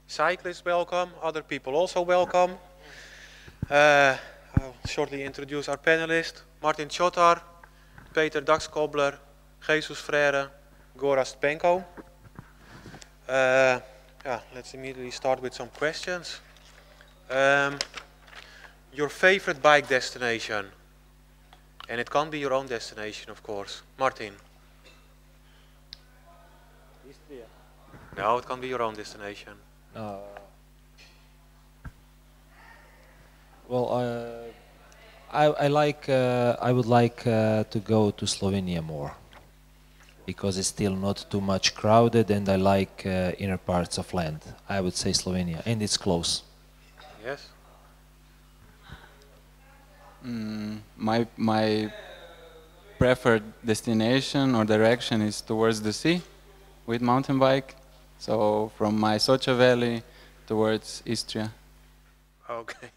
Cyclists welcome, other people also welcome. I'll shortly introduce our panelists. Martin Chotar, Peter Daxkobler, Jesus Frère, Gorazd Penko. Yeah, let's immediately start with some questions. Your favorite bike destination? And it can't be your own destination, of course. Martin? Istria. No, it can't be your own destination. Well, I would like to go to Slovenia more because it's still not too much crowded, and I like inner parts of land. I would say Slovenia, and it's close. Yes. My preferred destination or direction is towards the sea with mountain bike. So from my Socha Valley towards Istria. Okay.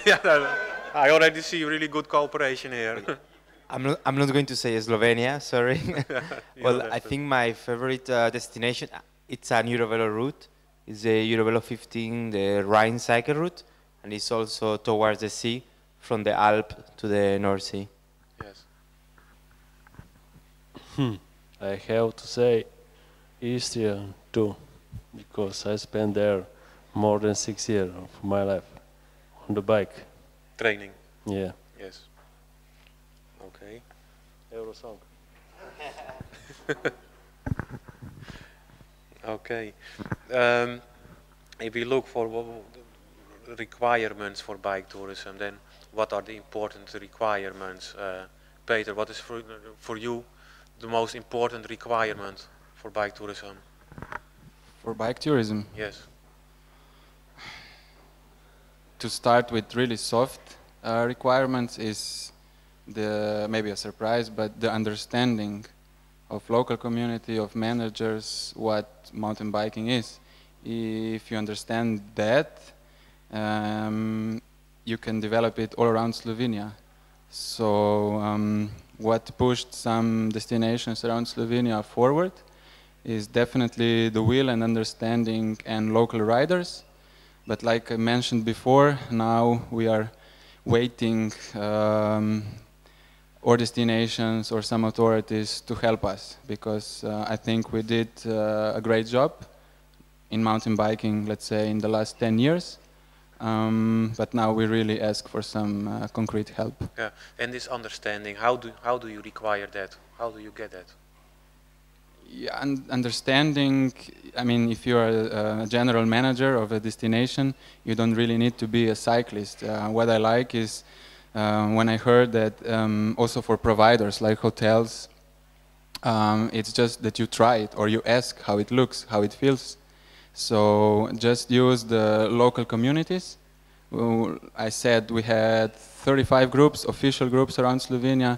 Yeah, I already see really good cooperation here. I'm not going to say Slovenia, sorry. Well, I think my favorite destination, it's an Eurovelo route. It's the Eurovelo 15, the Rhine cycle route, and it's also towards the sea, from the Alp to the North Sea. Yes. I have to say Istria too, because I spent there more than 6 years of my life on the bike. Training. Yeah. Yes. Okay. Eurosong. Okay. If we look for the requirements for bike tourism, then what are the important requirements? Peter, what is for you the most important requirement for bike tourism? For bike tourism? Yes. To start with really soft requirements is maybe a surprise, but the understanding of local community, of managers, what mountain biking is. If you understand that, you can develop it all around Slovenia. So what pushed some destinations around Slovenia forward is definitely the will and understanding and local riders. But like I mentioned before, now we are waiting or destinations or some authorities to help us, because I think we did a great job in mountain biking, let's say, in the last 10 years. But now we really ask for some concrete help. Yeah, and this understanding, how do you require that? How do you get that? Yeah, understanding, I mean, if you're a general manager of a destination, you don't really need to be a cyclist. What I like is when I heard that also for providers like hotels, it's just that you try it or you ask how it looks, how it feels. So just use the local communities. I said we had 35 groups, official groups around Slovenia,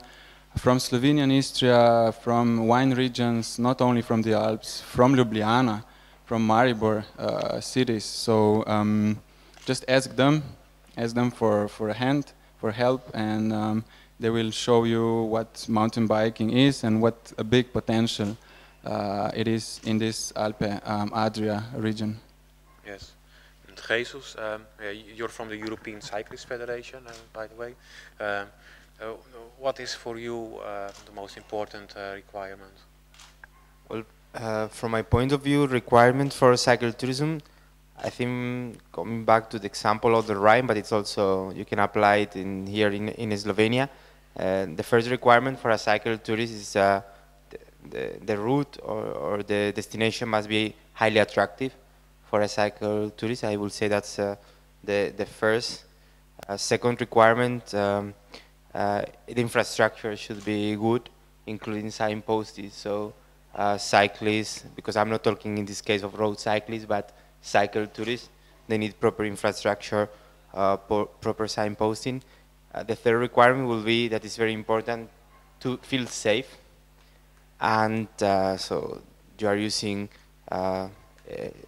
from Slovenia and Istria, from wine regions, not only from the Alps, from Ljubljana, from Maribor cities. So just ask them for a hand, for help, and they will show you what mountain biking is and what a big potential it is in this Alpe Adria region. Yes. And Jesus, you're from the European Cyclists Federation, by the way. What is for you the most important requirement? Well, from my point of view, requirement for cycle tourism, I think coming back to the example of the Rhine, but it's also, you can apply it here in Slovenia. The first requirement for a cycle tourist is the route or the destination must be highly attractive for a cycle tourist. I will say that's the first. Second requirement, the infrastructure should be good, including signposts. So cyclists, because I'm not talking in this case of road cyclists, but cycle tourists, they need proper infrastructure, proper signposting. The third requirement will be, that is very important, to feel safe. And so you are using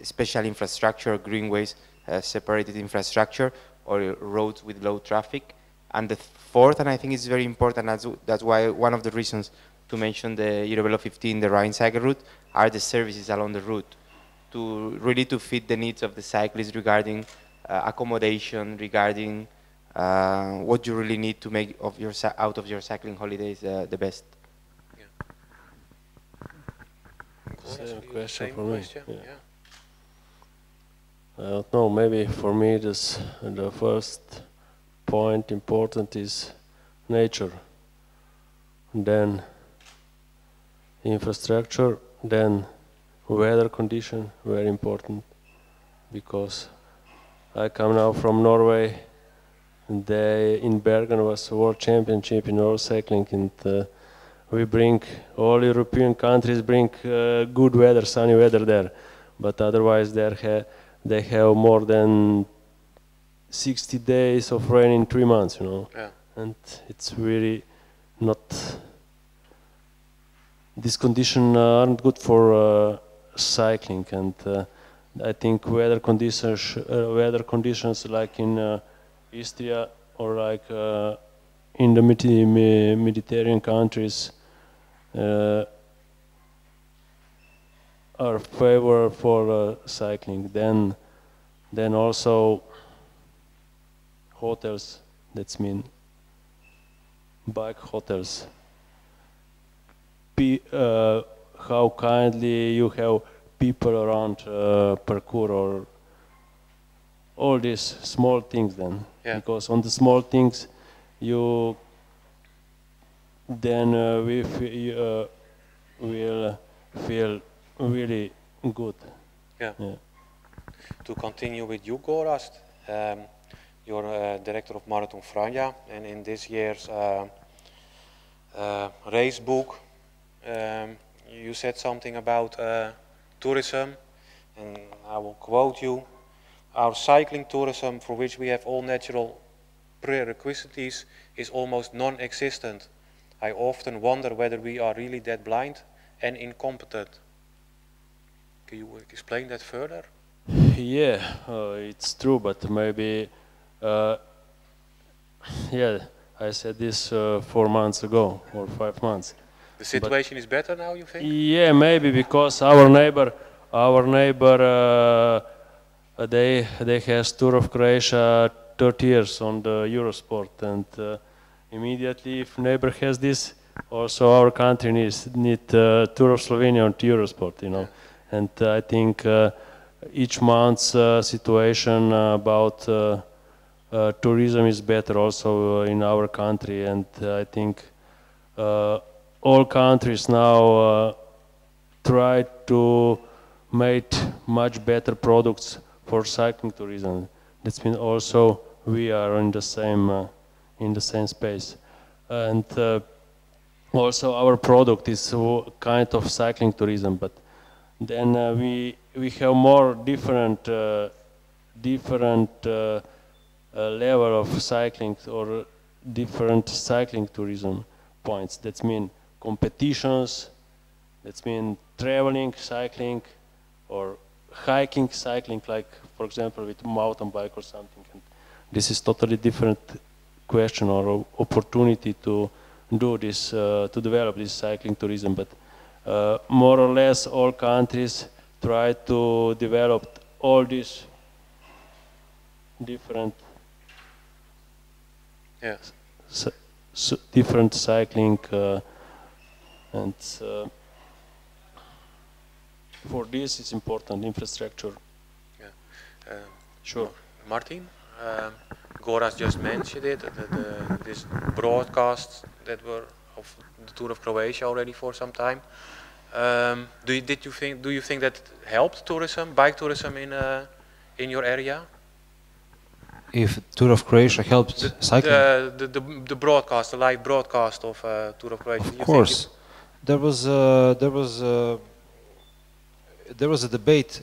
special infrastructure, greenways, separated infrastructure, or roads with low traffic. And the fourth, and I think it's very important, that's why one of the reasons to mention the Eurovelo 15, the Rhine cycle route, are the services along the route to really to fit the needs of the cyclists regarding accommodation, regarding what you really need to make of your out of your cycling holidays the best. Same question Same for me. question, Yeah. yeah. I don't know, maybe for me the first point important is nature, then infrastructure, then weather condition, very important, because I come now from Norway, and in Bergen was a world championship in road cycling, and we bring, all European countries bring good weather, sunny weather there, but otherwise they have more than 60 days of rain in 3 months, you know, Yeah. and it's really not, these conditions aren't good for cycling, and I think weather conditions like in Istria or like in the Mediterranean countries are favorable for cycling. Then also hotels, that's mean bike hotels. How kindly you have people around parkour or all these small things then. Yeah. Because on the small things you then will feel really good. Yeah. Yeah. To continue with you, Gorazd, you're director of Marathon Franja, and in this year's race book, you said something about tourism, and I will quote you: "Our cycling tourism, for which we have all natural prerequisites, is almost non-existent. I often wonder whether we are really that blind and incompetent." Can you explain that further? Yeah, it's true, but maybe, yeah, I said this 4 months ago or 5 months. The situation is better now, you think? Yeah, maybe because our neighbor, they has Tour of Croatia 30 years on the Eurosport, and immediately if neighbor has this, also our country need Tour of Slovenia on Eurosport, you know, and I think each month's situation about tourism is better also in our country, and I think all countries now try to make much better products for cycling tourism. That means also we are in the same space, and also our product is kind of cycling tourism, but then we have more different level of cycling or different cycling tourism points. That means competitions, that means traveling, cycling, or hiking, cycling, like for example with mountain bike or something. And this is totally different question or opportunity to do this, to develop this cycling tourism. But more or less all countries try to develop all these different different cycling and for this it's important infrastructure. Yeah. Sure. Martin, Gorazd just mentioned it, this broadcasts that were of the Tour of Croatia already for some time. Do you think that helped tourism, bike tourism in your area? If Tour of Croatia helped cycling? The broadcast, the live broadcast of Tour of Croatia. Of course, there was a debate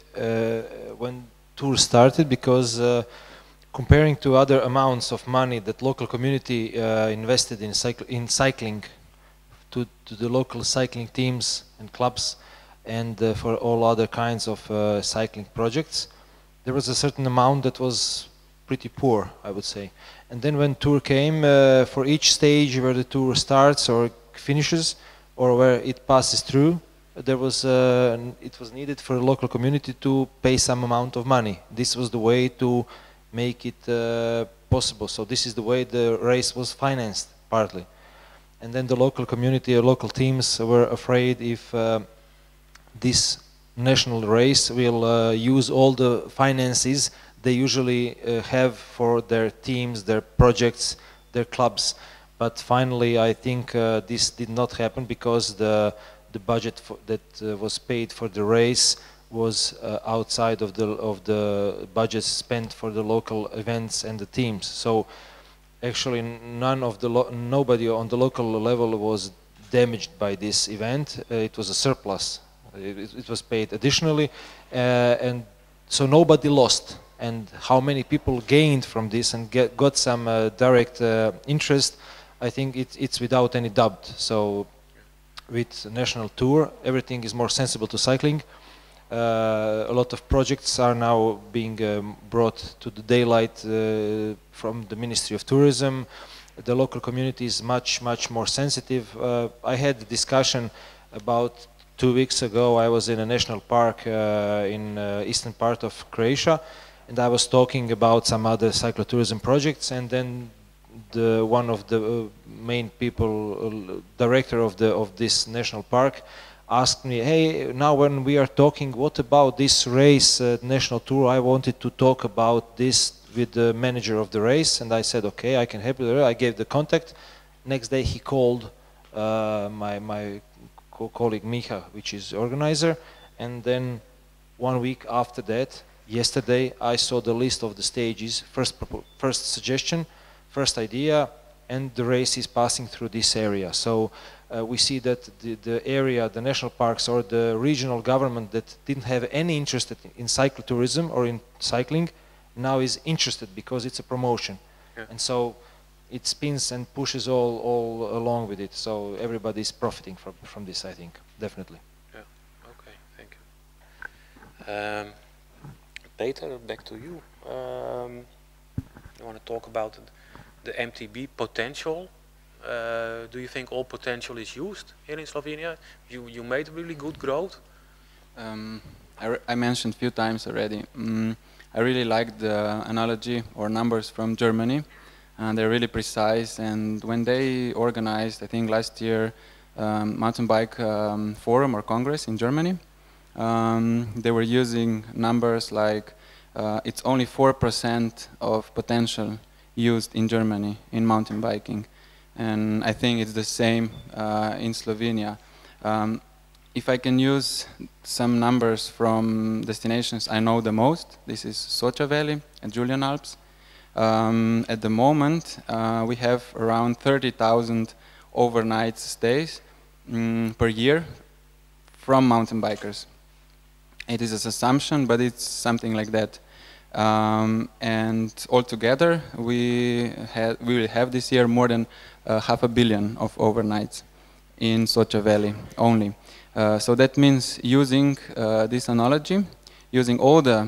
when Tour started, because comparing to other amounts of money that local community invested in cycling to the local cycling teams and clubs, and for all other kinds of cycling projects, there was a certain amount that was pretty poor, I would say. And then when Tour came, for each stage where the Tour starts or finishes, or where it passes through, there was it was needed for a local community to pay some amount of money. This was the way to make it possible. So this is the way the race was financed partly. And then the local community or local teams were afraid if this national race will use all the finances they usually have for their teams, their projects, their clubs. But finally, I think this did not happen because the budget that was paid for the race was outside of the budget spent for the local events and the teams. So actually, nobody on the local level was damaged by this event. It was a surplus. It was paid additionally, and so nobody lost. And how many people gained from this and got some direct interest, I think it's without any doubt. So with national tour, everything is more sensible to cycling. A lot of projects are now being brought to the daylight from the Ministry of Tourism. The local community is much more sensitive. I had a discussion about 2 weeks ago. I was in a national park in eastern part of Croatia, and I was talking about some other cyclotourism projects, and then one of the main people, director of this national park, asked me, hey, now when we are talking, what about this race, national tour? I wanted to talk about this with the manager of the race, and I said, okay, I can help you. I gave the contact. Next day he called my colleague Miha, which is organizer, and then 1 week after that, yesterday, I saw the list of the stages, first suggestion, first idea, and the race is passing through this area. So we see that the area, the national parks or the regional government that didn't have any interest in cyclotourism or in cycling, now is interested because it's a promotion. Yeah. And so it spins and pushes all along with it. So everybody is profiting from this, I think, definitely. Yeah, okay, thank you. Peter, back to you. I want to talk about the MTB potential. Do you think all potential is used here in Slovenia? You made really good growth. I mentioned a few times already. I really like the analogy or numbers from Germany. They're really precise. And when they organized, I think last year, mountain bike forum or congress in Germany, they were using numbers like it's only 4% of potential used in Germany in mountain biking. And I think it's the same in Slovenia. If I can use some numbers from destinations I know the most, this is Socha Valley and Julian Alps. At the moment, we have around 30,000 overnight stays per year from mountain bikers. It is an assumption, but it's something like that. And altogether, we will have this year more than 500 million of overnights in Socha Valley only. So that means using this analogy, using all the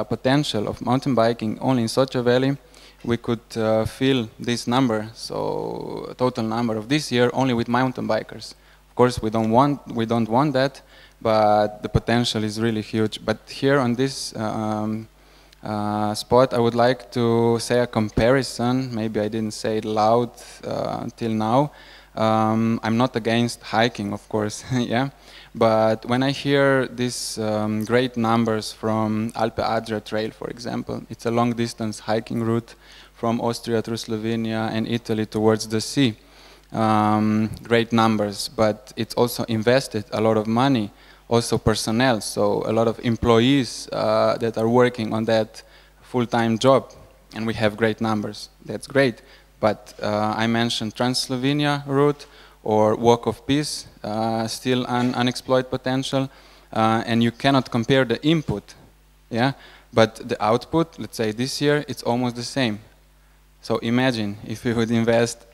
potential of mountain biking only in Socha Valley, we could fill this number, so a total number of this year only with mountain bikers. Of course, we don't want that, but the potential is really huge. But here on this spot, I would like to say a comparison. Maybe I didn't say it loud until now. I'm not against hiking, of course, yeah. But when I hear these great numbers from Alpe Adria Trail, for example, it's a long-distance hiking route from Austria through Slovenia and Italy towards the sea. Great numbers, but it's also invested a lot of money, also personnel, so a lot of employees that are working on that full-time job, and we have great numbers. That's great, but I mentioned Trans-Slovenia route or Walk of Peace, still unexploited potential, and you cannot compare the input, yeah, but the output, let's say this year, it's almost the same. So imagine if we would invest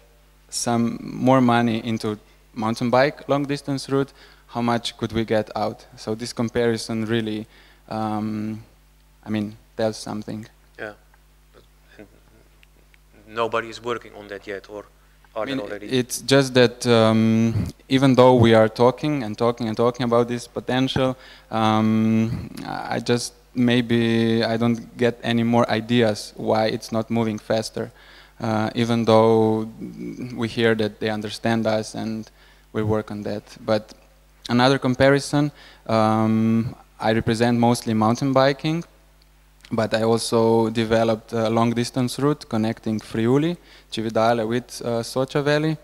some more money into mountain bike long distance route, how much could we get out? So this comparison really, I mean, tells something. Yeah, and nobody is working on that yet, or Are I mean, there already? it's just that even though we are talking and talking and talking about this potential, I just maybe I don't get any more ideas why it's not moving faster. Even though we hear that they understand us and we work on that. But another comparison, I represent mostly mountain biking, but I also developed a long distance route connecting Friuli, Cividale with Socha Valley,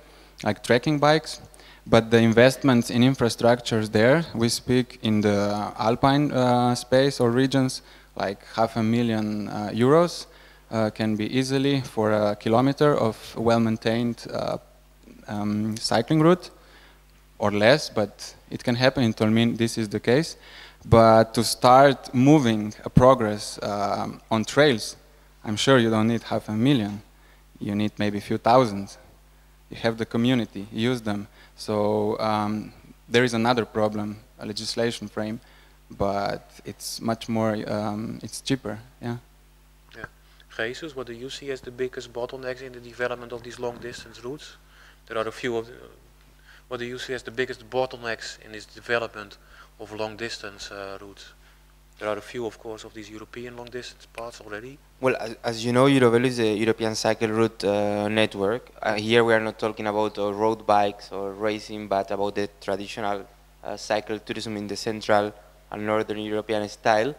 like trekking bikes. But the investments in infrastructures there, we speak in the alpine space or regions, like €500,000 can be easily for a kilometer of well-maintained cycling route, or less, but it can happen in Tolmin, this is the case. But to start moving a progress on trails, I'm sure you don't need 500,000. You need maybe a few thousand. You have the community, use them. So there is another problem, a legislation frame, but it's much more, it's cheaper, yeah. Yeah. Jesus, what do you see as the biggest bottlenecks in the development of these long distance routes? There are a few of what do you see as the biggest bottlenecks in this development of long distance routes? There are a few, of course, of these European long distance paths already. Well, as you know, Eurovelo is a European cycle route network. Here we are not talking about road bikes or racing, but about the traditional cycle tourism in the central and northern European style.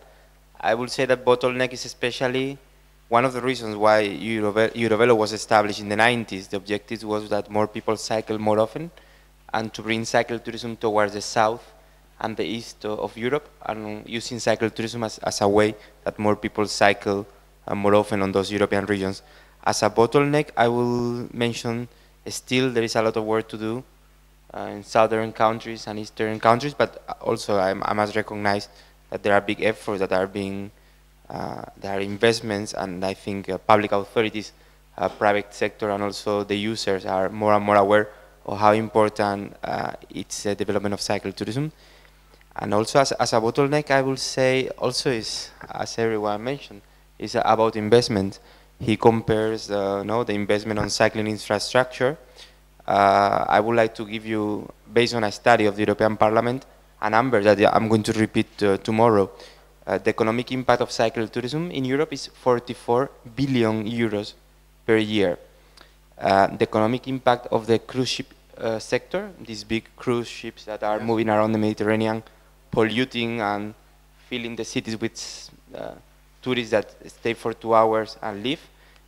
I would say that bottleneck is especially one of the reasons why Eurovelo was established in the 90s. The objective was that more people cycle more often and to bring cycle tourism towards the south and the east of Europe, and using cycle tourism as a way that more people cycle more often on those European regions. As a bottleneck, I will mention still there is a lot of work to do in southern countries and eastern countries, but also I must recognize that there are big efforts that are being, there are investments, and I think public authorities, private sector, and also the users are more and more aware of how important it's the development of cycle tourism. And also as a bottleneck, I will say also is, as everyone mentioned, is about investment. He compares the investment on cycling infrastructure. I would like to give you, based on a study of the European Parliament, a number that I'm going to repeat tomorrow. The economic impact of cycle tourism in Europe is 44 billion euros per year. The economic impact of the cruise ship sector, these big cruise ships that are moving around the Mediterranean, polluting and filling the cities with tourists that stay for 2 hours and leave,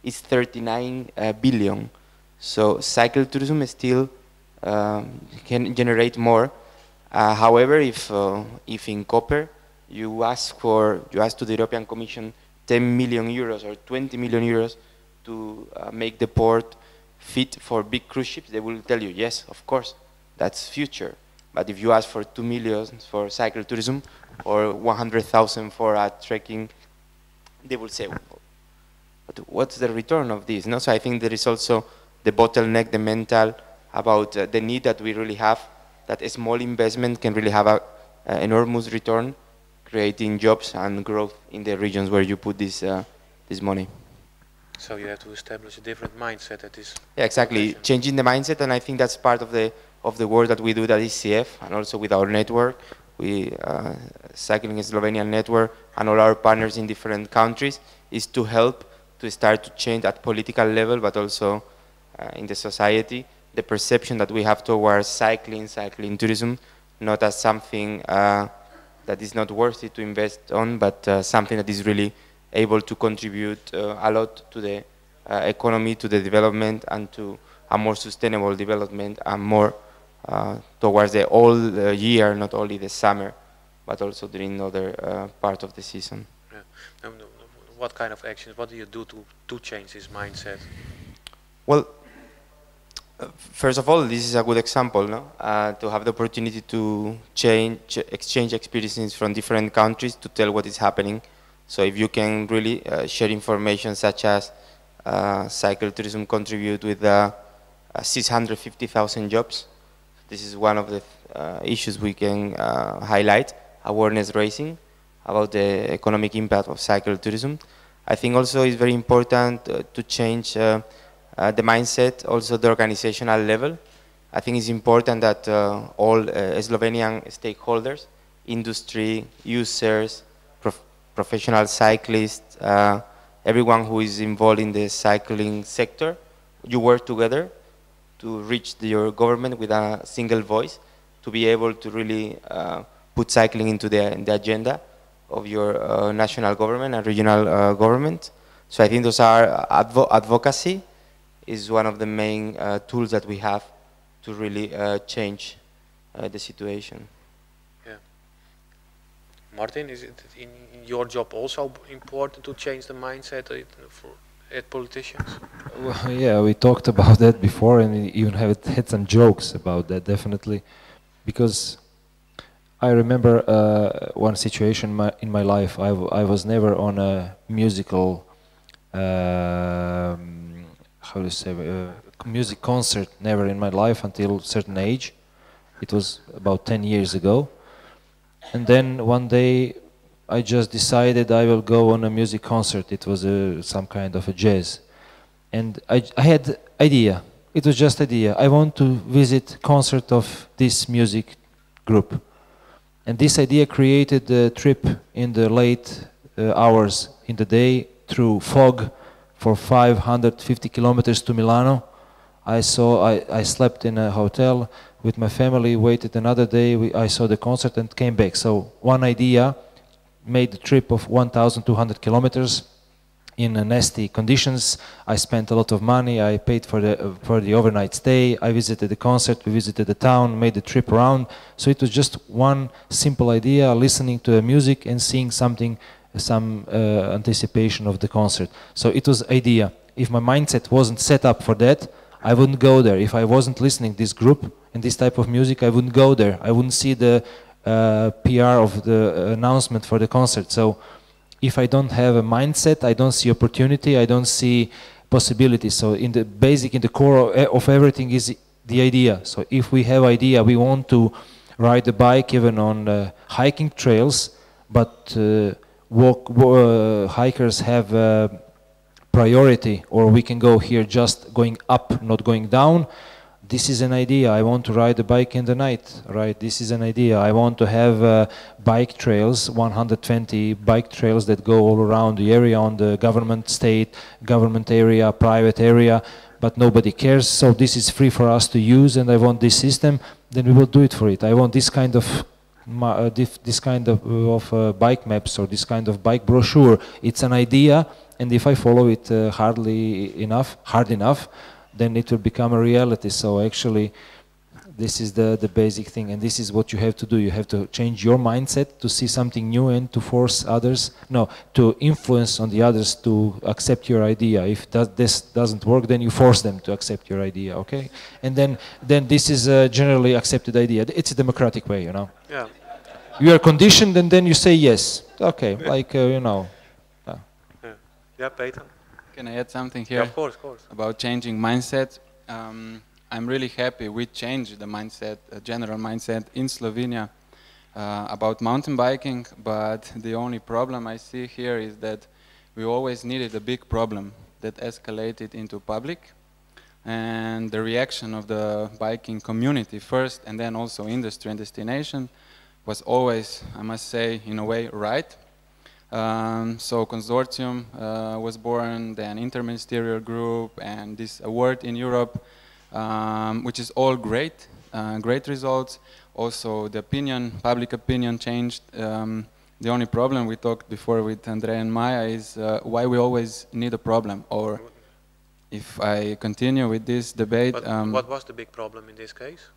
is 39 billion. So cycle tourism still can generate more. However, if in copper you ask to the European Commission 10 million euros or 20 million euros to make the port fit for big cruise ships, they will tell you, yes, of course, that's future. But if you ask for 2 million for cycle tourism or 100,000 for trekking, they will say, but what's the return of this? No? So I think there is also the bottleneck, the mental, about the need that we really have, that a small investment can really have an enormous return, creating jobs and growth in the regions where you put this money. So you have to establish a different mindset at this. Yeah, exactly. Location. Changing the mindset, and I think that's part of the work that we do at ECF, and also with our network, we Cycling in Slovenia network, and all our partners in different countries, is to help to start to change at political level, but also in the society, the perception that we have towards cycling tourism, not as something that is not worthy to invest on, but something that is really able to contribute a lot to the economy, to the development, and to a more sustainable development, and more towards the whole year, not only the summer, but also during other part of the season. Yeah. What kind of actions, what do you do to change this mindset? Well, first of all, this is a good example, no? To have the opportunity to exchange experiences from different countries to tell what is happening. So if you can really share information such as cycle tourism contribute with 650,000 jobs, this is one of the issues we can highlight, awareness raising about the economic impact of cycle tourism. I think also it's very important to change the mindset, also the organizational level. I think it's important that all Slovenian stakeholders, industry, users, professional cyclists, everyone who is involved in the cycling sector, you work together to reach your government with a single voice, to be able to really put cycling into the agenda of your national government and regional government. So I think those are advocacy is one of the main tools that we have to really change the situation. Yeah. Martin, is it in your job also important to change the mindset at politicians? Well, yeah, we talked about that before, and we even had some jokes about that, definitely, because I remember one situation in my life. I was never on a musical, how to say, music concert, never in my life until a certain age. It was about 10 years ago. And then one day I just decided I will go on a music concert. It was some kind of a jazz. And I had idea. It was just idea. I want to visit concert of this music group. And this idea created a trip in the late hours in the day through fog for 550 kilometers to Milano. I slept in a hotel with my family, waited another day, I saw the concert and came back. So one idea made the trip of 1,200 kilometers in nasty conditions. I spent a lot of money, I paid for the overnight stay, I visited the concert, we visited the town, made the trip around. So it was just one simple idea, listening to the music and seeing something, some anticipation of the concert. So it was idea. If my mindset wasn't set up for that, I wouldn't go there. If I wasn't listening to this group and this type of music, I wouldn't go there. I wouldn't see the PR of the announcement for the concert. So if I don't have a mindset, I don't see opportunity, I don't see possibility. So in the core of everything is the idea. So if we have idea, we want to ride the bike even on hiking trails, but hikers have priority, or we can go here just going up, not going down. This is an idea. I want to ride a bike in the night, right? This is an idea. I want to have bike trails, 120 bike trails that go all around the area on the government, state, government area, private area, but nobody cares. So this is free for us to use, and I want this system. Then we will do it for it. I want this kind of bike maps or this kind of bike brochure. It's an idea, and if I follow it hard enough, then it will become a reality. So actually, this is the basic thing, and this is what you have to do. You have to change your mindset to see something new and to force others, to influence on the others to accept your idea. If this doesn't work, then you force them to accept your idea, okay? And then this is a generally accepted idea. It's a democratic way, Yeah. You are conditioned, and then you say yes. Okay, like, Yeah, Peter. Can I add something here? Yeah, of course. About changing mindset. I'm really happy we changed the mindset, general mindset in Slovenia about mountain biking, but the only problem I see here is that we always needed a big problem that escalated into public, and the reaction of the biking community first and then also industry and destination was always, I must say, in a way right. So consortium was born, then interministerial group, and this award in Europe, which is all great, great results. Also the public opinion changed. The only problem we talked before with Andrea and Maya is why we always need a problem. Or if I continue with this debate. But what was the big problem in this case?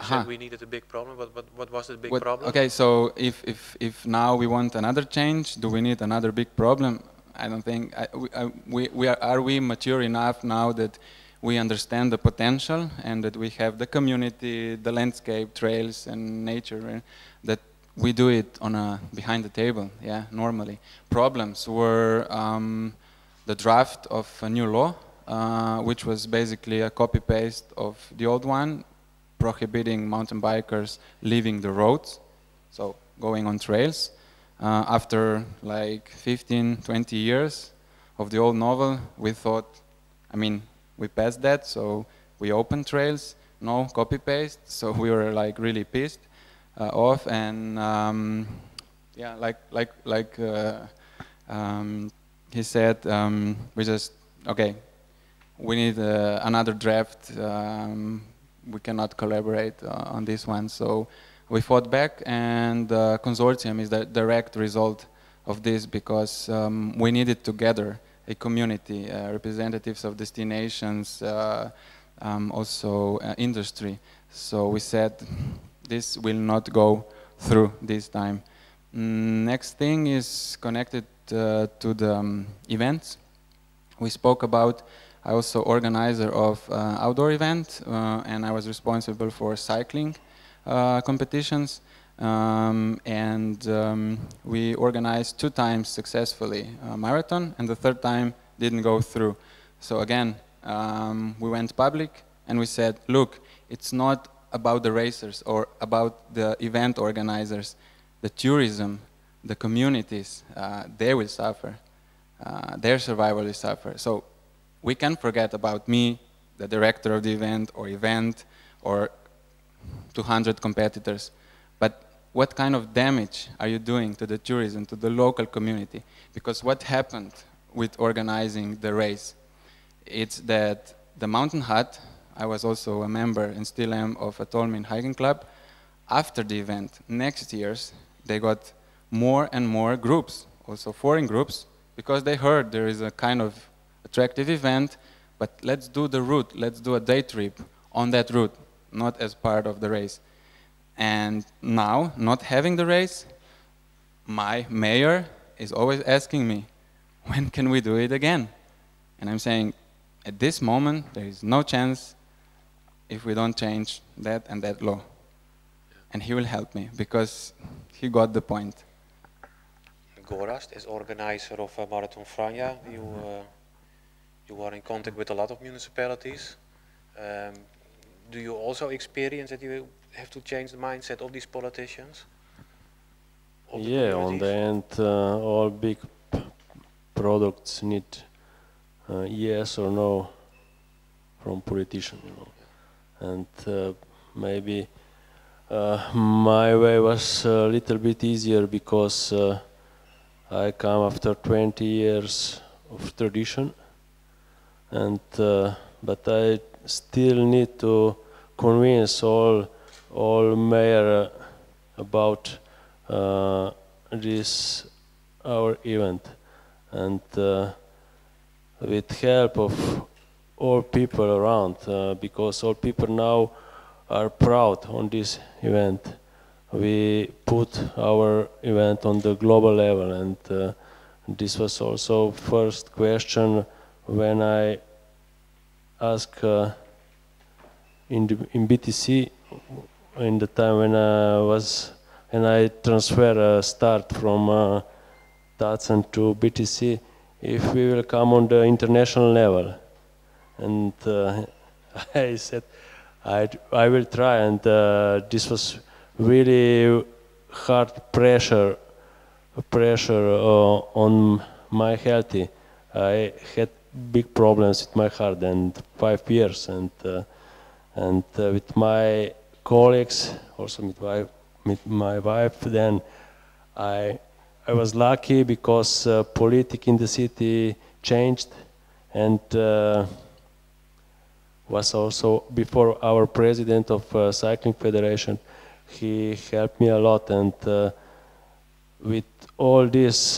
You said we needed a big problem, but what was the big problem? Okay, so if now we want another change, do we need another big problem? I don't think. Are we mature enough now that we understand the potential and that we have the community, the landscape, trails and nature, that we do it on behind the table, yeah, normally. Problems were the draft of a new law, which was basically a copy-paste of the old one, prohibiting mountain bikers leaving the roads, so going on trails. After like 15, 20 years of the old novel, we thought I mean, we passed that, so we opened trails, no copy paste, so we were like really pissed off, and yeah, he said, we just, okay, we need another draft, we cannot collaborate on this one, so we fought back, and the consortium is the direct result of this, because we needed together a community, representatives of destinations, also industry. So we said this will not go through this time. Next thing is connected to the events. We spoke about, I also organizer of outdoor event, and I was responsible for cycling competitions. We organized 2 times successfully a marathon, and the 3rd time didn't go through. So again, we went public and we said, look, it's not about the racers or about the event organizers. The tourism, the communities, they will suffer. Their survival will suffer. So we can't forget about me, the director of the event, or 200 competitors. But what kind of damage are you doing to the tourism, to the local community? Because what happened with organizing the race, it's that the Mountain Hut, I was also a member and still am of a Tolmin hiking club, after the event, next years, they got more and more groups, also foreign groups, because they heard there is a kind of attractive event, but let's do the route, let's do a day trip on that route, not as part of the race. And now, not having the race, my mayor is always asking me, when can we do it again? And I'm saying, at this moment, there is no chance if we don't change that and that law. And he will help me, because he got the point. Gorazd, as organizer of Marathon Franja, you are in contact with a lot of municipalities. Do you also experience that you have to change the mindset of these politicians? Yeah, on the end, all big products need yes or no from politician, you know. And maybe my way was a little bit easier, because I come after 20 years of tradition, and but I still need to convince all mayor about this our event, and with help of all people around, because all people now are proud on this event. We put our event on the global level, and this was also first question when I asked in BTC, in the time when I transfer start from Datsun to BTC, if we will come on the international level. And I said I will try, and this was really hard pressure on my healthy. I had big problems with my heart, and 5 years, and with my colleagues, also with my wife, then I was lucky, because politics in the city changed, and was also before our president of Cycling Federation. He helped me a lot, and with all these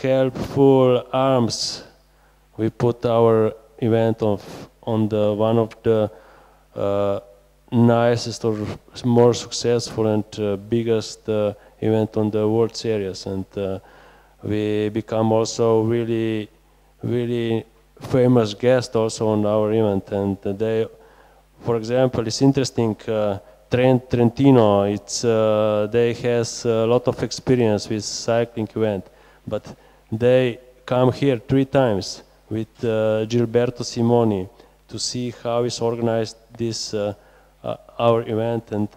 helpful arms, we put our event on the one of the nicest or more successful and biggest event on the World Series, and we become also really famous guest also on our event. And they, for example, it's interesting, Trentino, they has a lot of experience with cycling event, but they come here 3 times with Gilberto Simoni to see how is organized this our event, and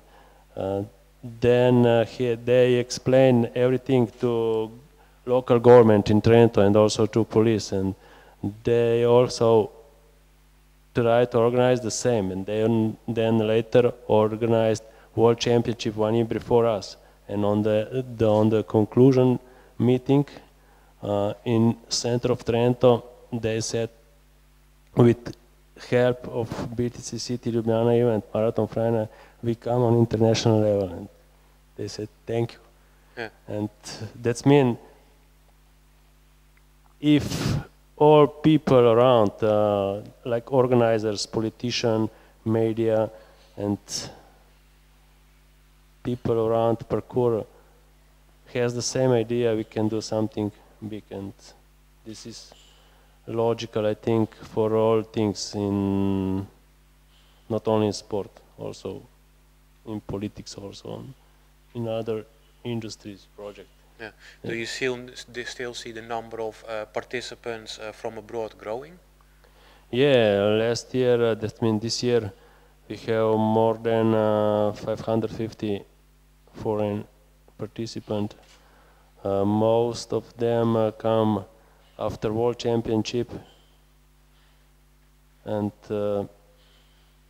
then they explain everything to local government in Trento and also to police, and they also try to organize the same, and then later organized World Championship 1 year before us. And on the conclusion meeting in center of Trento, they said, with help of BTC City Ljubljana event, Marathon Franja, we come on international level. And they said, thank you. Yeah. And that's mean if all people around, like organizers, politicians, media, and people around parkour has the same idea, we can do something big. And this is logical, I think, for all things in, not only in sport, also in politics, also in other industries, projects. Yeah. Do you still see the number of participants from abroad growing? Yeah, last year, that means this year, we have more than 550 foreign participants. Most of them come after World Championship, and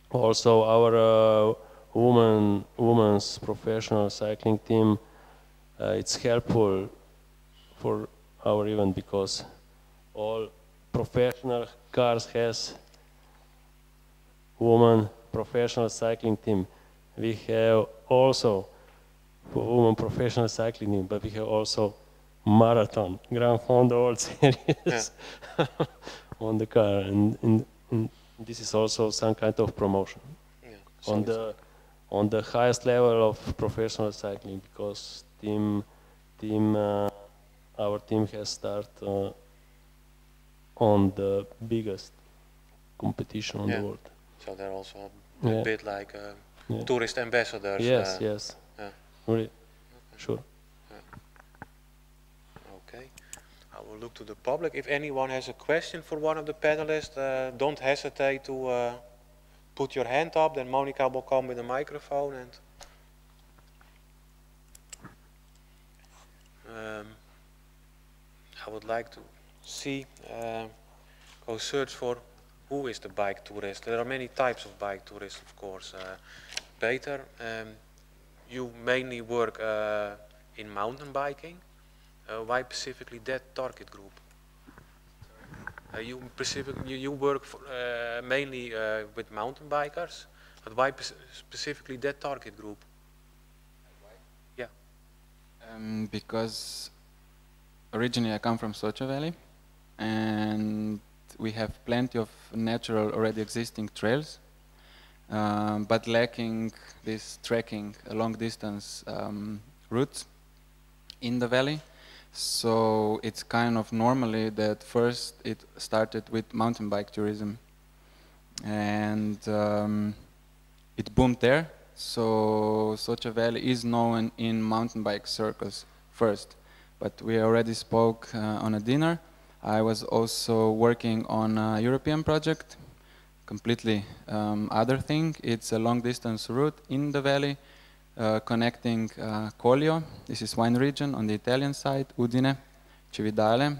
also our women's professional cycling team. It's helpful for our event because all professional cars has women professional cycling team. We have also women professional cycling team, but we have also marathon, Grand Honda World Series on the car, and this is also some kind of promotion on the highest level of professional cycling, because our team has started on the biggest competition on the world. So they're also a bit like tourist ambassadors. Yes, yes. Yeah. Really, sure. Okay. I will look to the public. If anyone has a question for one of the panelists, don't hesitate to put your hand up. Then Monica will come with a microphone and. I would like to see, go search for who is the bike tourist. There are many types of bike tourists, of course. Peter, you mainly work in mountain biking. Why specifically that target group? You work for, mainly with mountain bikers, but why specifically that target group? Yeah. Because originally I come from Socha Valley, and we have plenty of natural already existing trails, but lacking this trekking long distance routes in the valley. So it's kind of normally that first it started with mountain bike tourism, and it boomed there. So Socha Valley is known in mountain bike circles first, but we already spoke on a dinner. I was also working on a European project, completely other thing. It's a long distance route in the valley, connecting Collio, this is wine region on the Italian side, Udine, Cividale,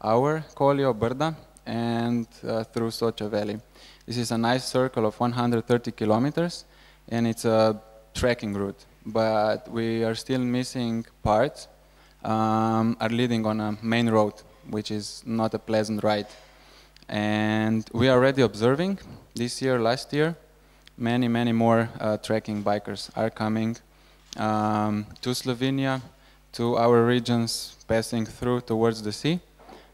our Collio, Brda, and through Socha Valley. This is a nice circle of 130 kilometers, and it's a trekking route, but we are still missing parts, are leading on a main road, which is not a pleasant ride. And we are already observing this year, last year, many more trekking bikers are coming to Slovenia, to our regions, passing through towards the sea.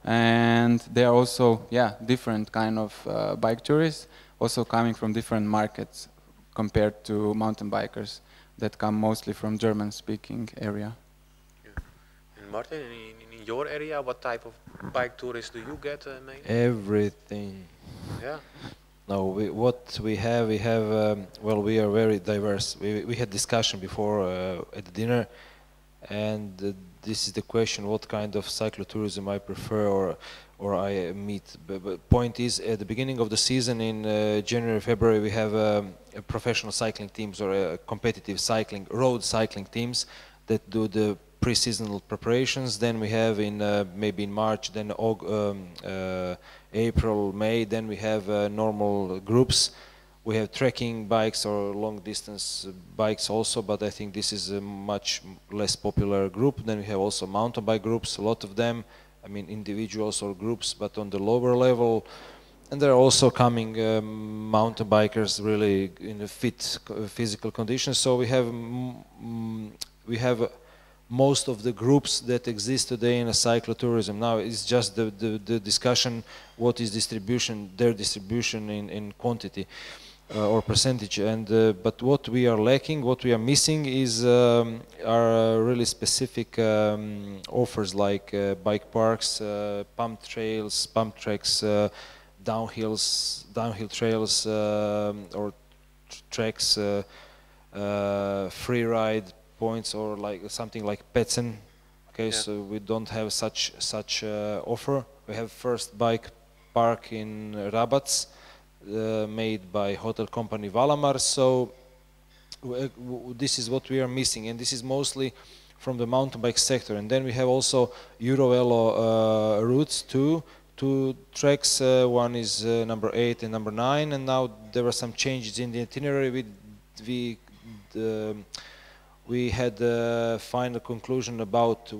And they are also, different kind of bike tourists, also coming from different markets compared to mountain bikers that come mostly from German-speaking area. Yeah. And Martin, in your area, what type of bike tourists do you get mainly? Everything. Yeah. No, we have, well, we are very diverse. We had discussion before at the dinner, and this is the question: what kind of cyclotourism I prefer or I meet. But point is, at the beginning of the season in January, February, we have professional cycling teams or competitive cycling, road cycling teams that do the pre-seasonal preparations. Then we have in maybe in March, then April, May. Then we have normal groups. We have trekking bikes or long distance bikes also, but I think this is a much less popular group. Then we have also mountain bike groups, a lot of them, I mean individuals or groups, but on the lower level. And there are also coming mountain bikers really in a fit physical condition. So we have most of the groups that exist today in a cyclotourism. Now it's just the discussion, what is distribution, their distribution in quantity. Or percentage, and but what we are lacking, what we are missing is are really specific offers like bike parks, pump trails, pump tracks, downhill trails or tracks, free ride points, or like something like Petsen. Okay, yeah. So we don't have such offer. We have first bike park in Rabac. Made by hotel company Valamar, so this is what we are missing, and this is mostly from the mountain bike sector. And then we have also Eurovelo routes, two tracks, one is number 8 and number 9, and now there are some changes in the itinerary. We had a final conclusion about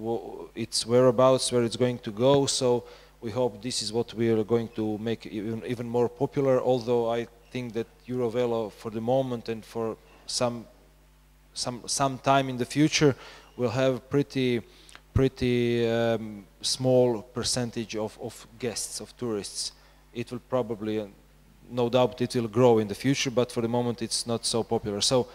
its whereabouts, where it's going to go, so we hope this is what we are going to make even more popular, although I think that Eurovelo for the moment and for some time in the future will have pretty small percentage of guests, of tourists. It will probably, no doubt it will grow in the future, but for the moment it's not so popular. So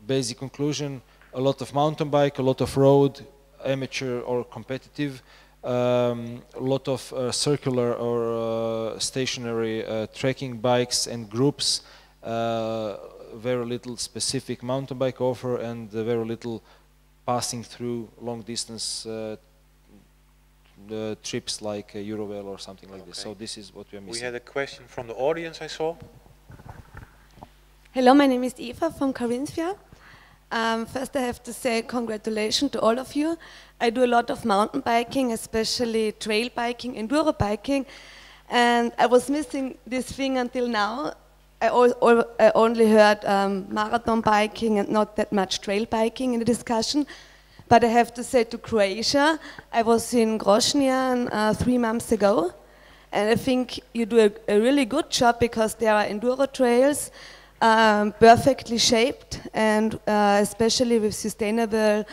basic conclusion, a lot of mountain bike, a lot of road, amateur or competitive, a lot of circular or stationary trekking bikes and groups, very little specific mountain bike offer, and very little passing through long distance trips like Eurovelo or something like this. So this is what we are missing. We had a question from the audience, I saw. Hello, my name is Eva from Carinthia. First I have to say congratulations to all of you. I do a lot of mountain biking, especially trail biking, enduro biking, and I was missing this thing until now. I only heard marathon biking and not that much trail biking in the discussion. But I have to say, to Croatia, I was in Grozny 3 months ago, and I think you do a really good job, because there are enduro trails, perfectly shaped, and especially with sustainable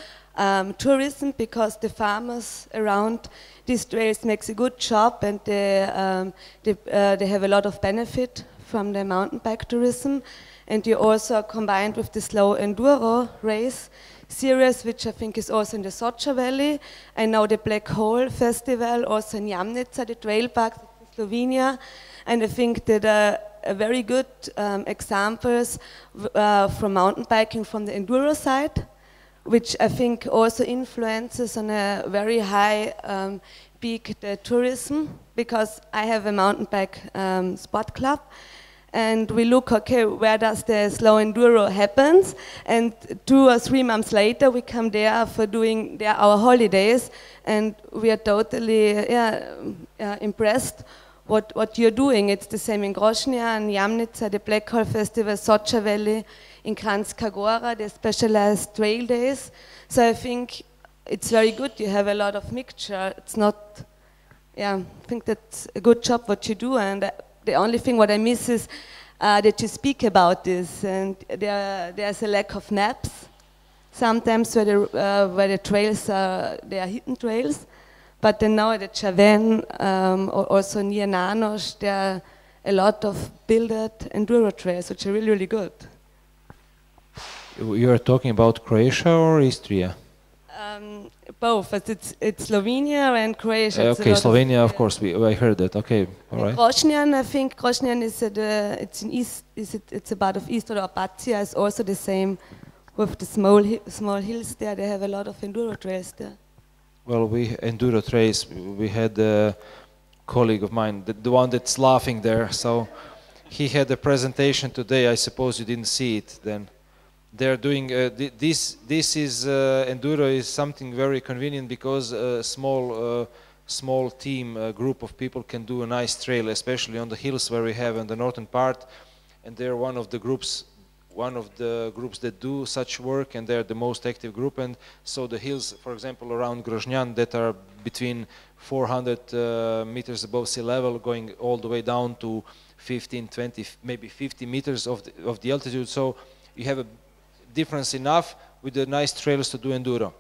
tourism, because the farmers around these trails makes a good job, and they have a lot of benefit from the mountain bike tourism. And you also combined with the slow enduro race series, which I think is also in the Socha Valley. I know the Black Hole Festival, also in Jamnica, the trail park in Slovenia, and I think that very good examples from mountain biking from the enduro side, which I think also influences on a very high peak the tourism, because I have a mountain bike sport club, and we look, okay, where does the slow enduro happens, and 2 or 3 months later we come there for doing our holidays, and we are totally impressed what you're doing. It's the same in Grozny and Jamnica, the Black Hole Festival, Socha Valley, in Kranjska Gora, the specialized trail days. So I think it's very good. You have a lot of mixture. It's not, I think that's a good job what you do. And the only thing what I miss is that you speak about this. And there's a lack of maps. Sometimes where the trails they are hidden trails. But then now at Chaven, also near Nanos, there are a lot of built enduro trails, which are really, really good. You are talking about Croatia or Istria? Both. It's Slovenia and Croatia. Okay, Slovenia, of course. I heard that. Okay, all right. Grozny, I think Grozny is it's in east. It's about of east, or Apatia is also the same with the small hills there. They have a lot of enduro trails there. Well, enduro trails. We had a colleague of mine, the one that's laughing there. So he had a presentation today. I suppose you didn't see it then. they're doing this is enduro is something very convenient because a small team group of people can do a nice trail, especially on the hills where we have in the northern part, and they're one of the groups that do such work, and they're the most active group. And so the hills, for example, around Groznan, that are between 400 meters above sea level, going all the way down to 15, 20, maybe 50 meters of the altitude. So you have a difference enough with the nice trails to do enduro.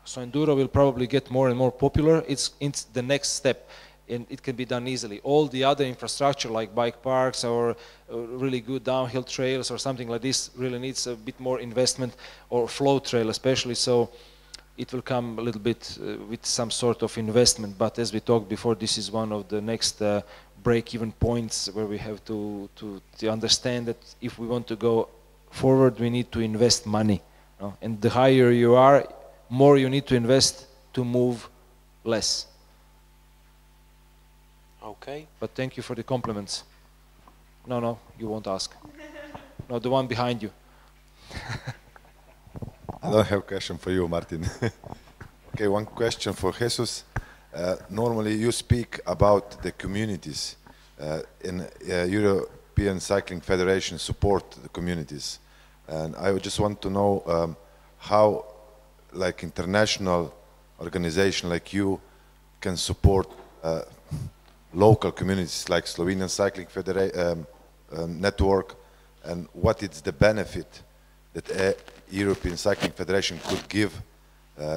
So enduro will probably get more and more popular. It's the next step, and it can be done easily. All the other infrastructure like bike parks or really good downhill trails or something like this really needs a bit more investment, or flow trail especially. So it will come a little bit with some sort of investment. But as we talked before, this is one of the next break-even points where we have to understand that if we want to go forward, we need to invest money. And the higher you are, more you need to invest to move less. Okay. But thank you for the compliments. No, you won't ask. No, the one behind you. I don't have a question for you, Martin. Okay, one question for Jesus. Normally you speak about the communities. In European Cycling Federation support the communities. And I would just want to know how like international organization like you can support local communities like Slovenian Cycling Network, and what is the benefit that a European Cycling Federation could give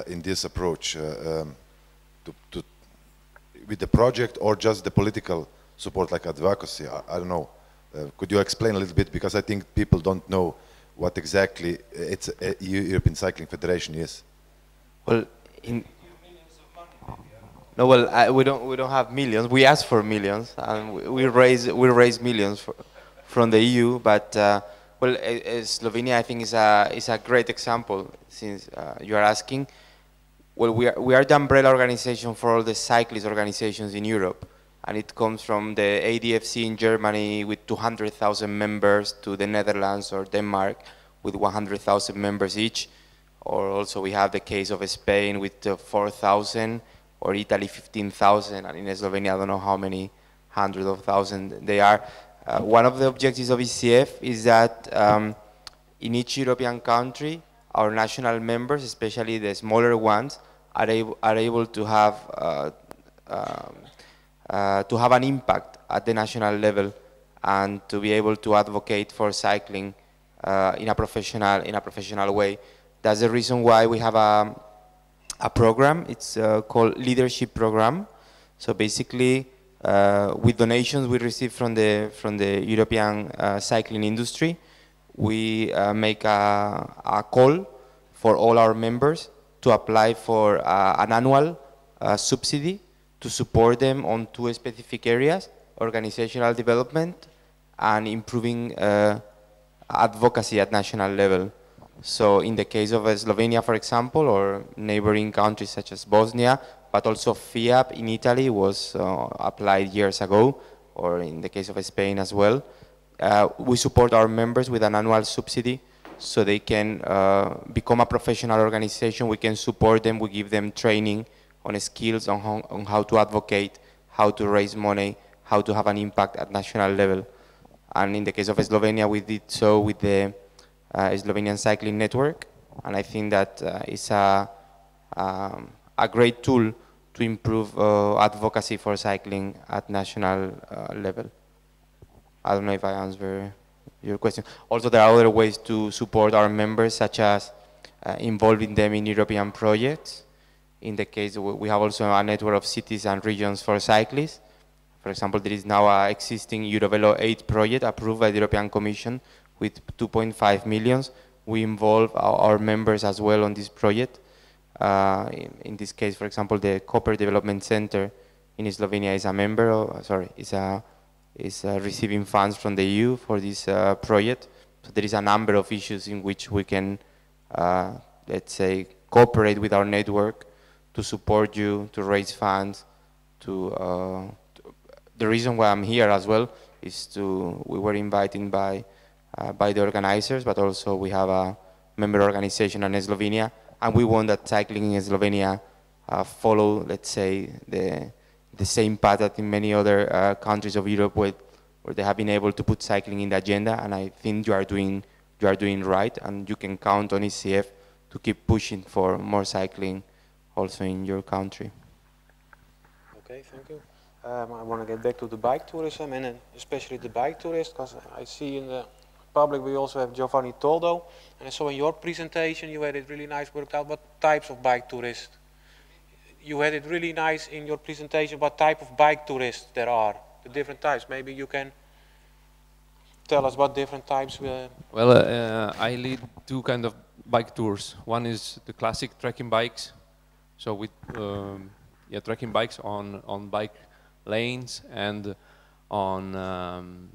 in this approach with the project, or just the political support like advocacy. I don't know. Could you explain a little bit, because I think people don't know what exactly it's a European Cycling Federation is. Well, no, well, we don't have millions. We ask for millions, and we raise millions from the EU. But well, Slovenia, I think, is a great example, since you are asking. Well, we are the umbrella organization for all the cyclist organizations in Europe, and it comes from the ADFC in Germany with 200,000 members to the Netherlands or Denmark with 100,000 members each. Or also we have the case of Spain with 4,000, or Italy 15,000, and in Slovenia I don't know how many hundreds of thousands they are. One of the objectives of ECF is that in each European country, our national members, especially the smaller ones, are able to have an impact at the national level, and to be able to advocate for cycling in a professional way. That's the reason why we have a program. It's called Leadership Program. So basically, with donations we receive from the European cycling industry, we make a call for all our members to apply for an annual subsidy to support them on two specific areas: organizational development and improving advocacy at national level. So in the case of Slovenia, for example, or neighboring countries such as Bosnia, but also FIAP in Italy was applied years ago, or in the case of Spain as well. We support our members with an annual subsidy so they can become a professional organization. We can support them, we give them training on skills on how to advocate, how to raise money, how to have an impact at national level. And in the case of Slovenia, we did so with the Slovenian Cycling Network, and I think that is a great tool to improve advocacy for cycling at national level. I don't know if I answered your question. Also, there are other ways to support our members, such as involving them in European projects. In the case, we have also a network of cities and regions for cyclists. For example, there is now an existing Eurovelo 8 project approved by the European Commission with 2.5 million. We involve our members as well on this project. In this case, for example, the Copper Development Center in Slovenia is a member of, is receiving funds from the EU for this project. So there is a number of issues in which we can, let's say, cooperate with our network to support you, to raise funds. The reason why I'm here as well is we were invited by by the organizers, but also we have a member organization in Slovenia, and we want that cycling in Slovenia follow, let's say, the same path that in many other countries of Europe where they have been able to put cycling in the agenda, and I think you are doing right, and you can count on ECF to keep pushing for more cycling also in your country. Okay, thank you. I want to get back to the bike tourism, and then especially the bike tourist, because I see in the public we also have Giovanni Toldo, and I saw in your presentation you had it really nice worked out what types of bike tourists. You had it really nice in your presentation what type of bike tourists there are, the different types. Maybe you can tell us what different types. Well, I lead two kind of bike tours. One is the classic trekking bikes, so with trekking bikes on bike lanes and on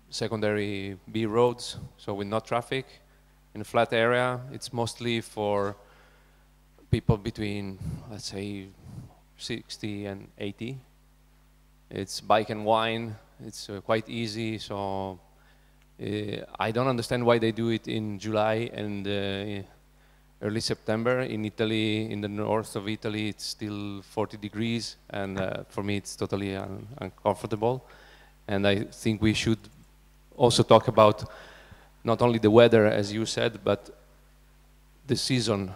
secondary B roads, so with no traffic in a flat area. It's mostly for people between, let's say, 60 and 80. It's bike and wine. It's quite easy, so I don't understand why they do it in July and early September. In Italy, in the north of Italy, it's still 40 degrees, and for me it's totally uncomfortable. And I think we should also talk about not only the weather, as you said, but the season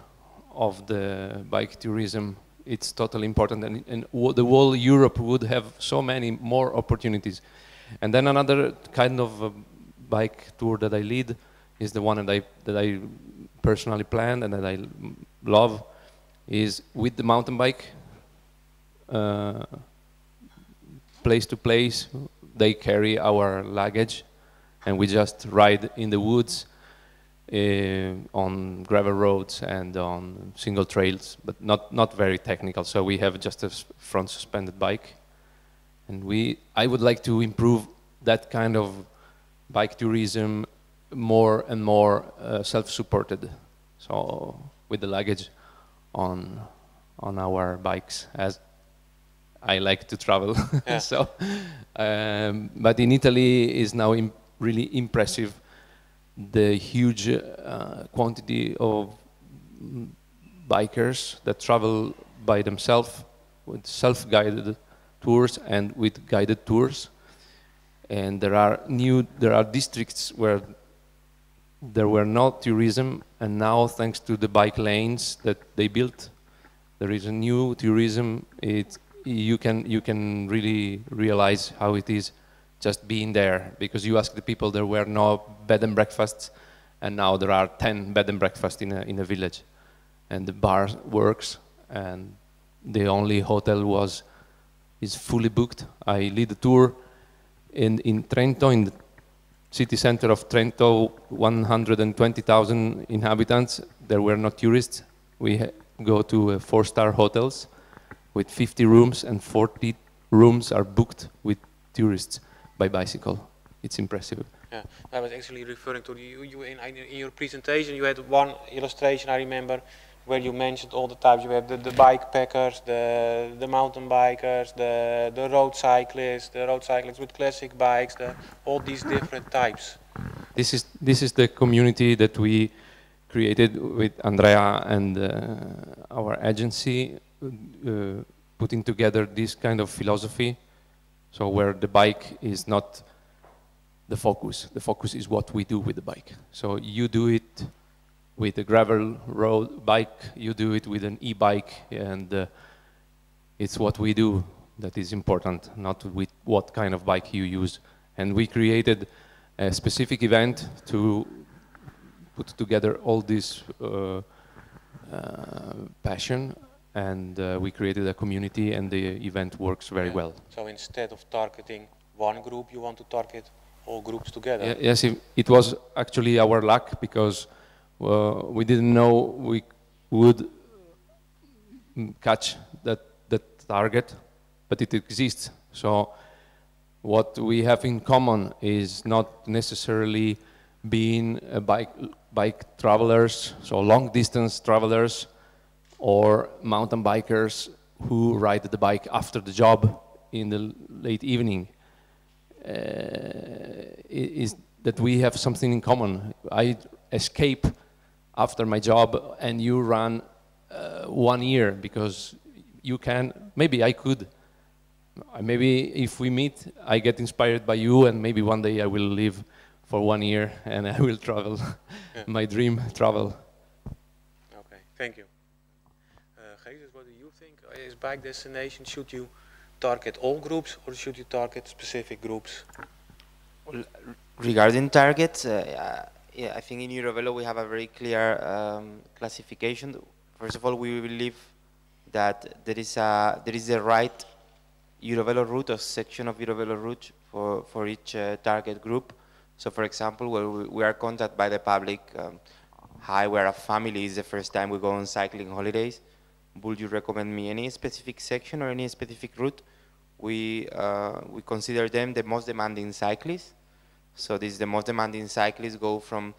of the bike tourism. It's totally important, and the whole Europe would have so many more opportunities. And then another kind of bike tour that I lead is the one that I personally planned and that I love, is with the mountain bike, place to place. They carry our luggage, and we just ride in the woods, on gravel roads and on single trails, but not very technical. So we have just a front suspended bike, and I would like to improve that kind of bike tourism more and more self-supported. So with the luggage on our bikes, as I like to travel. Yeah. So, but in Italy is now really impressive, the huge quantity of bikers that travel by themselves with self-guided tours and with guided tours. And there are districts where there were no tourism, and now thanks to the bike lanes that they built, there is a new tourism. You can really realize how it is just being there, because you ask the people, there were no bed and breakfasts, and now there are 10 bed and breakfasts in a village, and the bar works, and the only hotel is fully booked. I lead a tour in Trento, in the city center of Trento, 120,000 inhabitants. There were no tourists. We go to 4-star hotels with 50 rooms, and 40 rooms are booked with tourists by bicycle. It's impressive. Yeah, I was actually referring to you in your presentation. You had one illustration I remember where you mentioned all the types. You have the bike packers, the mountain bikers, the road cyclists with classic bikes, all these different types. This is the community that we created with Andrea and our agency, putting together this kind of philosophy. So where the bike is not the focus is what we do with the bike. So you do it with a gravel road bike, you do it with an e-bike, and it's what we do that is important, not with what kind of bike you use. And we created a specific event to put together all this passion, and we created a community, and the event works very well. So instead of targeting one group, you want to target all groups together? Yes, it was actually our luck, because we didn't know we would catch that target, but it exists. So what we have in common is not necessarily being a bike travelers, so long distance travelers, or mountain bikers who ride the bike after the job in the late evening. that we have something in common. I escape after my job and you run 1 year because you can, maybe I could. Maybe if we meet, I get inspired by you, and maybe one day I will live for 1 year and I will travel, Yeah. my dream travel. Okay, thank you. Jesus, what do you think? Is bike destination, should you target all groups or should you target specific groups? Well, regarding targets, yeah, I think in Eurovelo we have a very clear classification. First of all, we believe that there is the right Eurovelo route or section of Eurovelo route for each target group. So for example, we are contacted by the public, hi, we're a family, it's the first time we go on cycling holidays. Would you recommend me any specific section or any specific route? We consider them the most demanding cyclists. So this the most demanding cyclists go from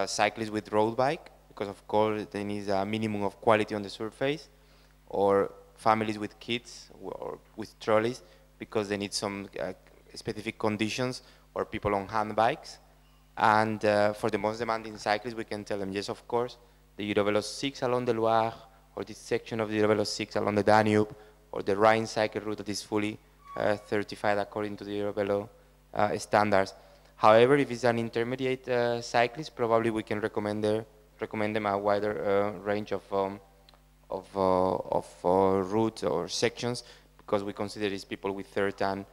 cyclists with road bike, because of course they need a minimum of quality on the surface, or families with kids or with trolleys because they need some specific conditions, or people on hand bikes. And for the most demanding cyclists, we can tell them, yes, of course, the Eurovelo 6 along the Loire, or this section of the Eurovelo 6 along the Danube, or the Rhine cycle route that is fully certified according to the Eurovelo standards. However, if it's an intermediate cyclist, probably we can recommend them a wider range of routes or sections, because we consider these people with third-hand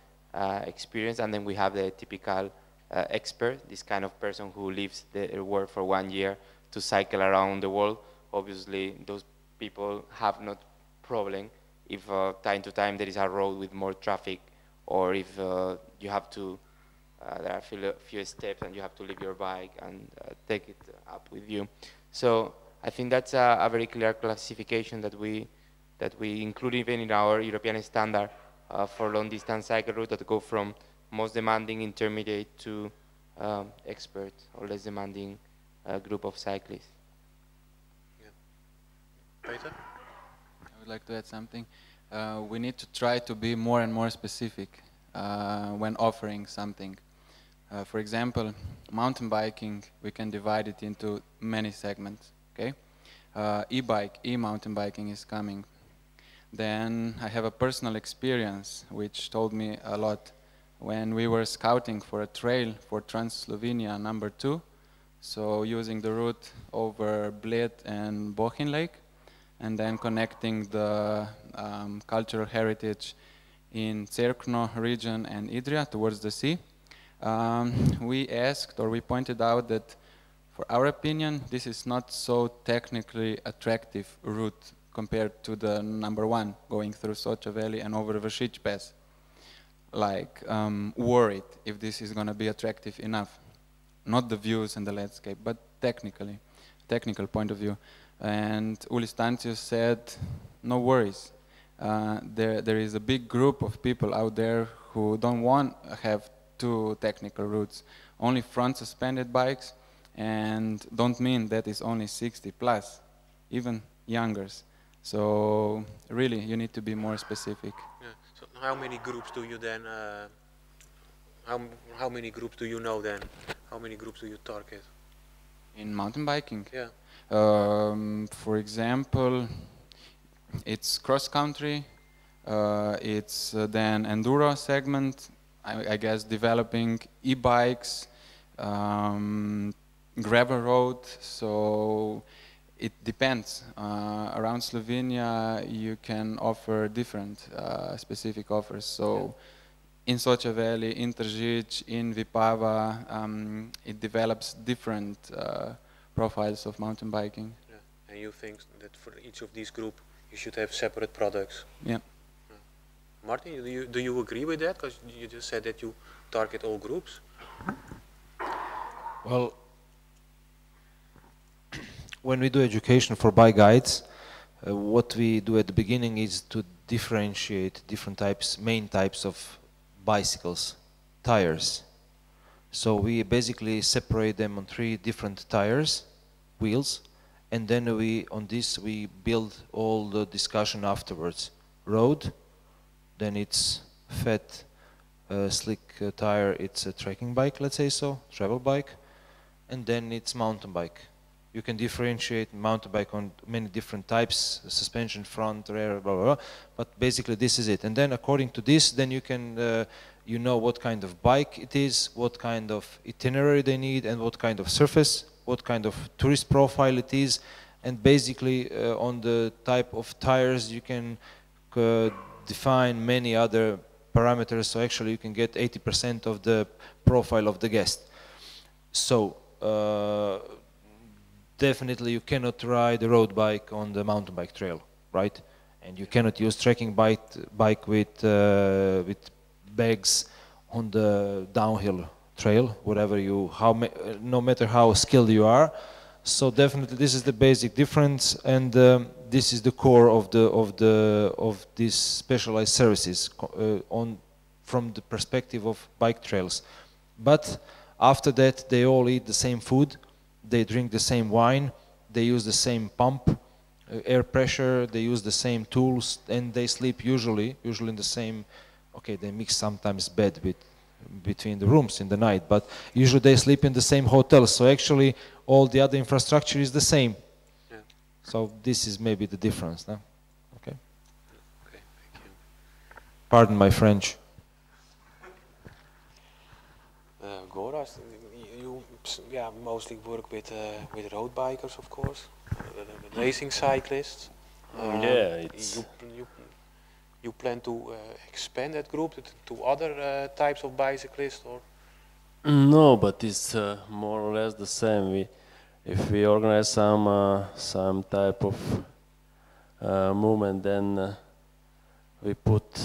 experience, and then we have the typical expert, this kind of person who leaves the work for 1 year to cycle around the world. Obviously, those people have not problem if time to time there is a road with more traffic, or if you have to, there are a few steps and you have to leave your bike and take it up with you. So I think that's a very clear classification that we include even in our European standard for long distance cycle route, that go from most demanding, intermediate to expert or less demanding group of cyclists. Yeah. Peter? I would like to add something. We need to try to be more and more specific when offering something. For example, mountain biking, we can divide it into many segments. Okay, e-bike, e-mountain biking is coming. Then I have a personal experience which told me a lot. When we were scouting for a trail for Trans-Slovenia #2, so using the route over Bled and Bohin Lake, and then connecting the cultural heritage in Cerkno region and Idrija towards the sea, we asked, or we pointed out that, for our opinion, this is not so technically attractive route compared to the #1 going through Socha Valley and over Vršić Pass. Like, worried if this is going to be attractive enough. Not the views and the landscape, but technical point of view. And Uli Stancius said, no worries. There is a big group of people out there who don't want to have two technical routes, only front suspended bikes, and don't mean that is only 60 plus, even youngers. So really, you need to be more specific. Yeah. So how many groups do you then? How many groups do you know then? How many groups do you target? In mountain biking? Yeah. For example, it's cross country. It's then enduro segment. I guess developing e-bikes, gravel road. So it depends. Around Slovenia, you can offer different specific offers. So in Socha Valley, in Tržič, in Vipava, it develops different profiles of mountain biking. Yeah. And you think that for each of these groups, you should have separate products? Yeah. Martin, do you agree with that? Because you just said that you target all groups. Well, when we do education for bike guides, what we do at the beginning is to differentiate different main types of bicycles, tires. So we basically separate them on 3 different tires, wheels, and then on this we build all the discussion afterwards. Road, then it's fat slick tire, it's a trekking bike, let's say so, travel bike, and then it's mountain bike. You can differentiate mountain bike on many different types, suspension, front, rear, blah, blah, blah, but basically this is it. And then according to this, then you can, you know what kind of bike it is, what kind of itinerary they need, and what kind of surface, what kind of tourist profile it is, and basically on the type of tires you can define many other parameters, so actually you can get 80% of the profile of the guest. So definitely you cannot ride a road bike on the mountain bike trail, right? And you cannot use trekking bike with bags on the downhill trail, whatever you, no matter how skilled you are. So definitely this is the basic difference, and this is the core of these specialized services from the perspective of bike trails. But after that, they all eat the same food, they drink the same wine, they use the same pump, air pressure, they use the same tools, and they sleep usually in the same. Okay, they mix sometimes bed between the rooms in the night, but usually they sleep in the same hotel. So actually, all the other infrastructure is the same. Yeah. So this is maybe the difference, no? Okay. Okay, thank you. Pardon my French. Goras, you mostly work with road bikers, of course, racing cyclists. You plan to expand that group to other types of bicyclists, or? No, but it's more or less the same. If we organize some type of movement, then we put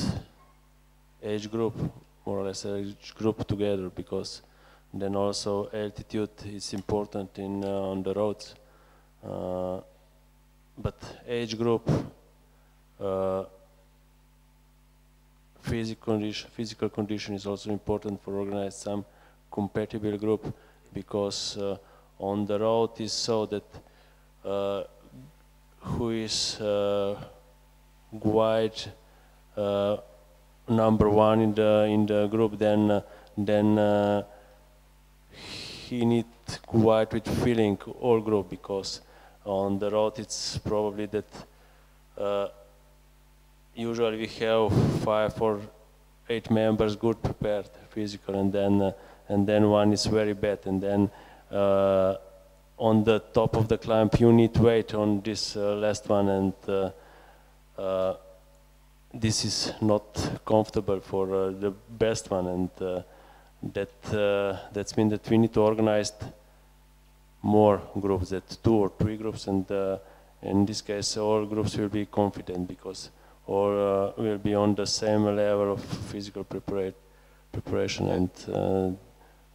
age group, more or less age group together, because then also altitude is important on the roads. But age group, physical condition is also important for organize some compatible group, because on the road is so that who is quite number one in the group, then he need quite with feeling all group, because on the road it's probably that usually we have 5 or 8 members good prepared physical, and then one is very bad, and then on the top of the climb you need to wait on this last one, and this is not comfortable for the best one, and that's mean that we need to organize more groups, that 2 or 3 groups, and in this case all groups will be confident, because all will be on the same level of physical preparation, and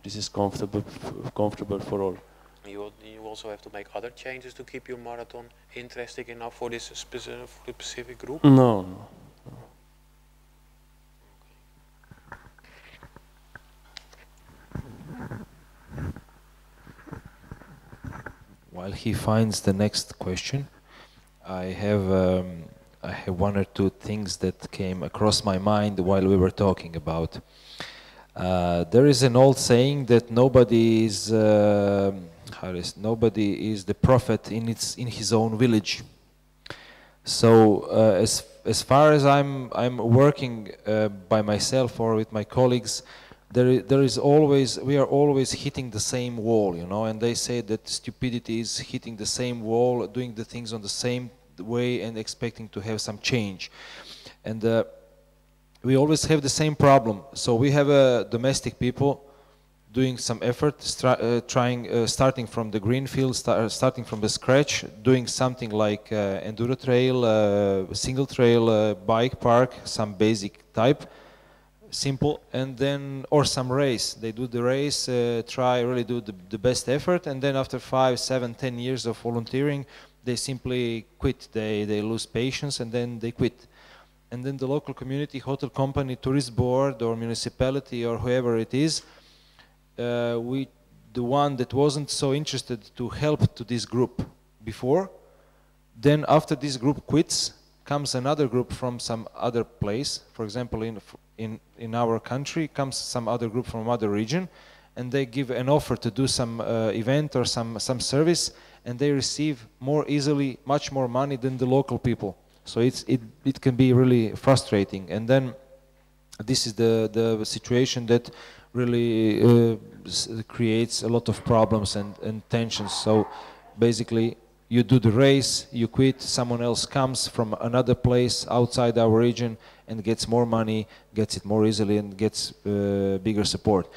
this is comfortable for all. You also have to make other changes to keep your marathon interesting enough for this specific group? No. While he finds the next question, I have 1 or 2 things that came across my mind while we were talking about. There is an old saying that nobody is the prophet in his own village. So as far as I'm working by myself or with my colleagues, we are always hitting the same wall, you know, and they say that stupidity is hitting the same wall, doing the things on the same way and expecting to have some change. And we always have the same problem. So we have domestic people doing some effort, starting from the green field, starting from the scratch, doing something like enduro trail, single trail, bike park, some basic type, simple, and then, or some race. They do the race, really do the best effort, and then after 5, 7, 10 years of volunteering, they simply quit. They lose patience, and then they quit. And then the local community, hotel company, tourist board, or municipality, or whoever it is, the one that wasn't so interested to help to this group before, then after this group quits, comes another group from some other place. For example, in our country comes some other group from other region, and they give an offer to do some event or some service, and they receive more easily much more money than the local people. So it can be really frustrating. And then this is the situation that really creates a lot of problems and tensions. So basically, you do the race, you quit, someone else comes from another place outside our region and gets more money, gets it more easily, and gets bigger support.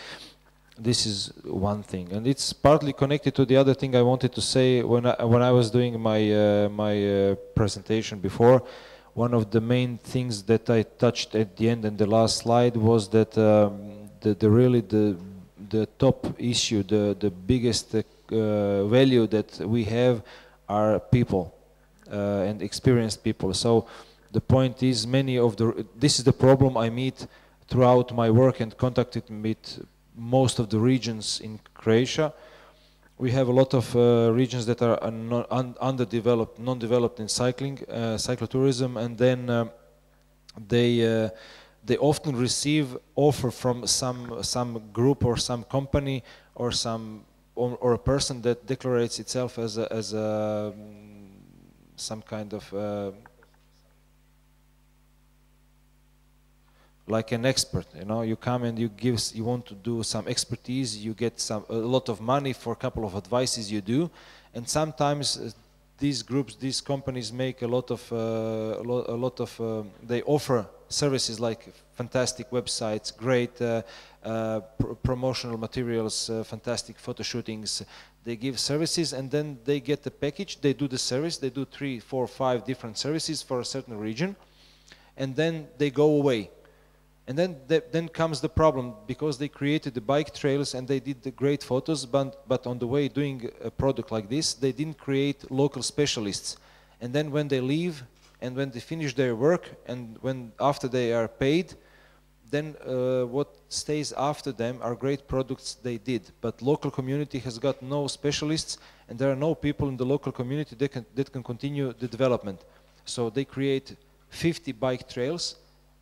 This is one thing, and it's partly connected to the other thing I wanted to say when I was doing my presentation before. One of the main things that I touched at the end and the last slide was that the top issue, the biggest value that we have are people and experienced people. So the point is, this is the problem I meet throughout my work and contacted with most of the regions in Croatia. We have a lot of regions that are underdeveloped, non-developed in cycling, cyclotourism, and then they often receive offer from some group or some company or or a person that declares itself as some kind of like an expert. You know, you come and you want to do some expertise, you get a lot of money for a couple of advices you do, and sometimes these groups, these companies make a lot of they offer services like fantastic websites, great promotional materials, fantastic photo shootings. They give services, and then they get the package, they do the service, they do 3, 4, 5 different services for a certain region, and then they go away. And then comes the problem, because they created the bike trails and they did the great photos, but on the way doing a product like this, they didn't create local specialists. And then when they leave and when they finish their work and after they are paid, then what stays after them are great products they did. But local community has got no specialists, and there are no people in the local community that can continue the development. So they create 50 bike trails,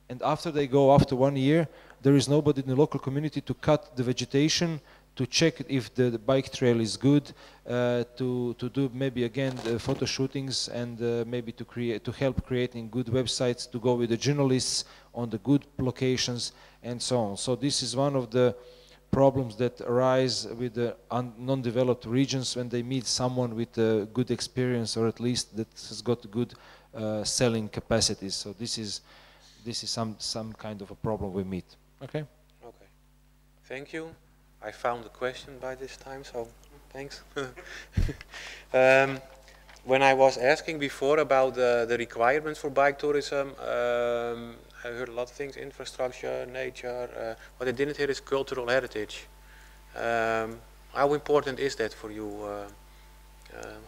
and after 1 year, there is nobody in the local community to cut the vegetation, to check if the bike trail is good, to do maybe again the photo shootings, and maybe to help creating good websites, to go with the journalists on the good locations, and so on. So this is one of the problems that arise with the non-developed regions when they meet someone with a good experience, or at least that has got good selling capacities. So this is some kind of a problem we meet. Okay? Okay. Thank you. I found a question by this time, so thanks. When I was asking before about the requirements for bike tourism, I heard a lot of things: infrastructure, nature. What I didn't hear is cultural heritage. How important is that for you?